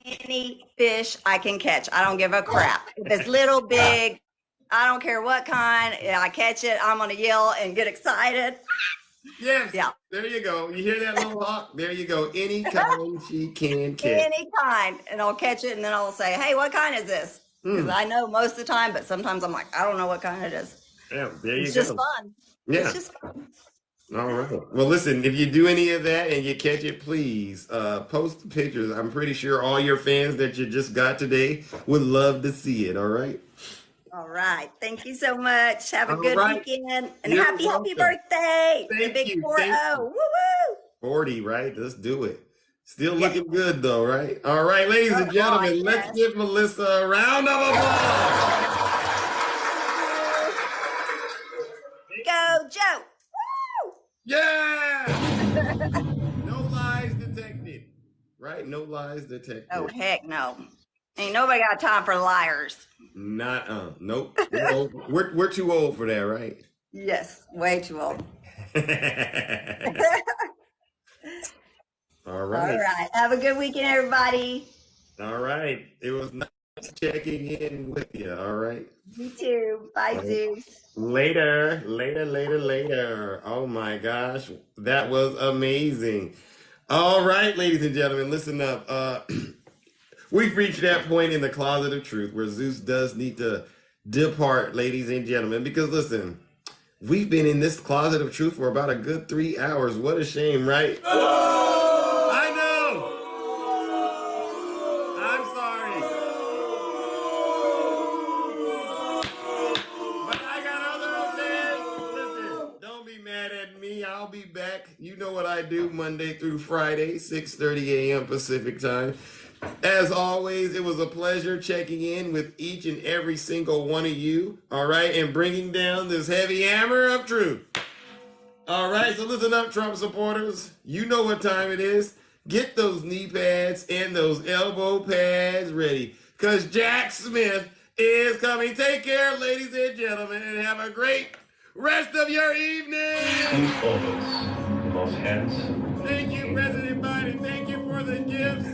Any fish I can catch. I don't give a crap. If it's little, big, I don't care what kind. I catch it, I'm going to yell and get excited. Yes. Yeah. There you go. You hear that little hawk? There you go. Any kind she can catch. Any kind. And I'll catch it, and then I'll say, hey, what kind is this? Because I know most of the time, but sometimes I'm like, I don't know what kind it is. Yeah, there you go. It's just fun. Yeah. It's just fun. All right. Well, listen, if you do any of that and you catch it, please post the pictures. I'm pretty sure all your fans that you just got today would love to see it. All right. All right. Thank you so much. Have a good weekend. And You're happy welcome. birthday. Thank the big you. 40. Woo woo. 40, right? Let's do it. Still looking good though, right? All right, ladies and gentlemen, let's give Melissa a round of applause. Go, Joe. Woo! Yeah! No lies detected. Right? No lies detected. Oh, heck no. Ain't nobody got time for liars. Nope. We're too old for that, right? Yes, way too old. All right. All right. Have a good weekend, everybody. All right. It was nice checking in with you. All right. You too. Bye, Zeus. Later. Oh my gosh. That was amazing. All right, ladies and gentlemen, listen up. We've reached that point in the closet of truth where Zeus does need to depart, ladies and gentlemen, because listen, we've been in this closet of truth for about a good 3 hours. What a shame, right? I know. I'm sorry. But I got other affairs. Listen, don't be mad at me. I'll be back. You know what I do Monday through Friday, 6:30 a.m. Pacific time. As always, it was a pleasure checking in with each and every single one of you, all right, and bringing down this heavy hammer of truth. All right, so listen up, Trump supporters. You know what time it is. Get those knee pads and those elbow pads ready, because Jack Smith is coming. Take care, ladies and gentlemen, and have a great rest of your evening. Most hands. Thank you, President Biden. Thank you for the gifts.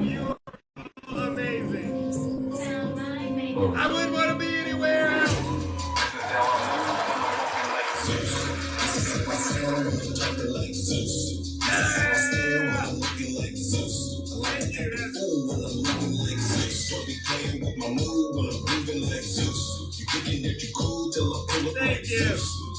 You are amazing. I wouldn't want to be anywhere else. Thank you.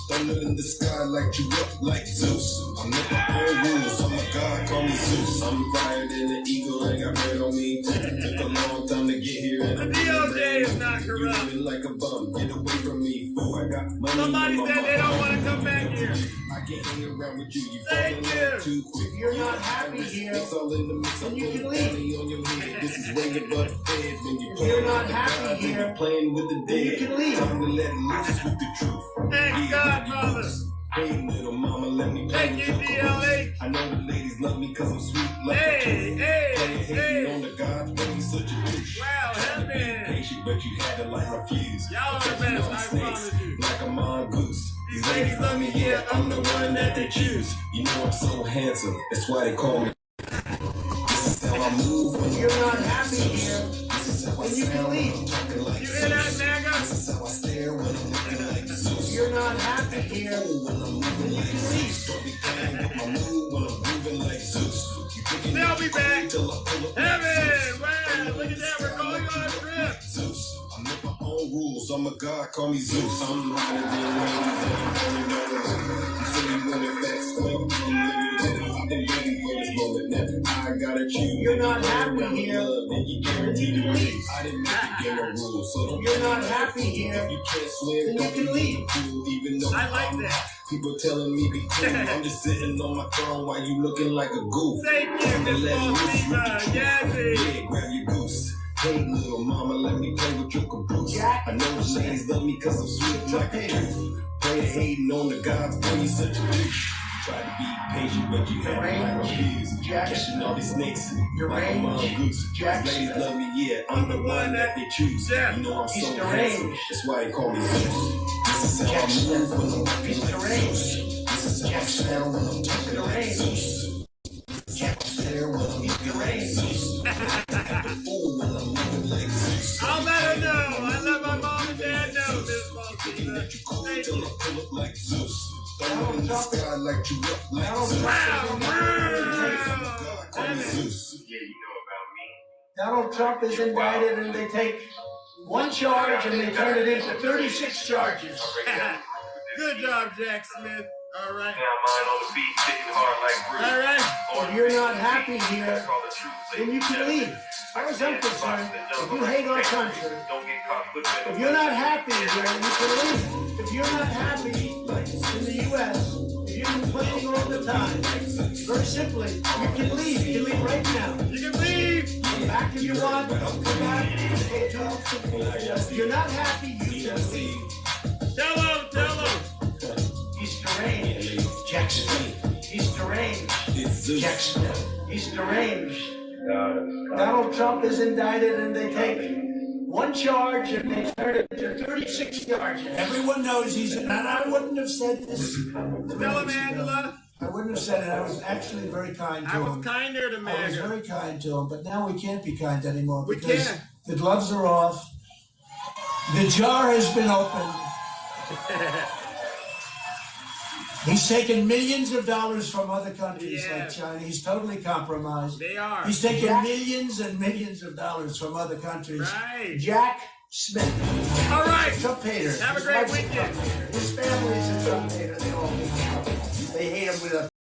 Thunder in the sky, light you up like Zeus. I'm not my own rules, I'm a god, call me Zeus. I'm fired in the eagle, and got bread on me. Took a long time to get here. And the DOJ is not corrupt. You like a bum, get away from me, fool. I got money. Somebody said they don't want to come back here. I can't hang around with you. You Thank you. Too quick. If you're not happy here, it's all in the mix. then you can leave. On your head. This is way above the feds. When If you're not happy here, playing with the then you dead. can leave. Time to let loose with the truth. Thank God, Mother. Hey, little mama, let me play Thank with you, your DLA. I know the ladies love me because I'm sweet like Hey, a truth. hey, hey. On the gods, but he's such a douche. Wow, heaven. Patient, but you had to like refuse. Y'all are the best, I promise you. Like a mongoose. These ladies love me, yeah, I'm the one that they choose. You know I'm so handsome, that's why they call me. This is how I move. If you're not happy here, then you can leave. You hear that, Naga? This is how I stare when I'm looking like Zeus. If you're not happy here, then you can leave. My mood when I'm moving like Zeus. They'll be back. Heaven! Wow, look at that, we're going on a trip. Zeus. I make my own rules. I'm a god, call me Zeus. I'm hotter than rain. You say you want it fast, well, I've been waiting for this moment now. I gotta choose. You're not happy here, then you guarantee to leave. I didn't make the game of rules, so don't. You're not happy here, You can't swim, then you can leave. even though I like that. people telling me be cool. I'm just sitting on my throne while you looking like a goof. Thank you, Miss Falsina. Yazzie. Yeah, grab your goose. Hey, little mama, let me play with your caboose. Jack. I know the ladies love me cause I'm sweet like a truth. Pray hating on the gods, boy, you such a douche. Try to be patient, but you had to like refuse. Catching all these snakes like a mongoose. Ladies love me, yeah, I'm the one that they choose. You know I'm so handsome, that's why they call me Zeus. This is how I move when I'm walking like Zeus. This is how I sound when I'm talking like Zeus. Stare when I'm looking like Zeus. Fool when I'm moving like Zeus. I'll let her know. I let my mom and dad know, Miss Falsina. Thank you. Pull up like Zeus. Thunder in the sky, light you up like Zeus. Wow, Call me Zeus. Yeah, you know about me. Donald Trump is indicted and they take one charge and they turn it into 36 charges. Good job, Jack Smith. All right. Now mine on the beat, sitting hard like Bruce. All right. If you're not happy here, then you can leave. As far as I'm concerned, if you hate our country, if you're not happy here, you can leave. If you're not happy in the U.S., if you're complaining all the time. Very simply, you can leave. You can leave right now. You can leave. Come back if you want. Don't come back. If you're not happy, you can leave. Tell him. He's deranged. Jackson. He's deranged. Jackson. He's deranged. Donald Trump is indicted and they take one charge and they turn it to 36 charges. Everyone knows he's, and I wouldn't have said this. Tell him, Angela. I wouldn't have said it. I was actually very kind to him. I was kinder to I was Maggie. very kind to him, but now we can't be kind anymore We because can't. the gloves are off. The jar has been opened. He's taken millions of dollars from other countries like China. He's totally compromised. They are. He's taken millions and millions of dollars from other countries. Right. Jack Smith. All right. Trump hater. Have a great weekend. His family's a Trump hater. They all hate him. They hate him with a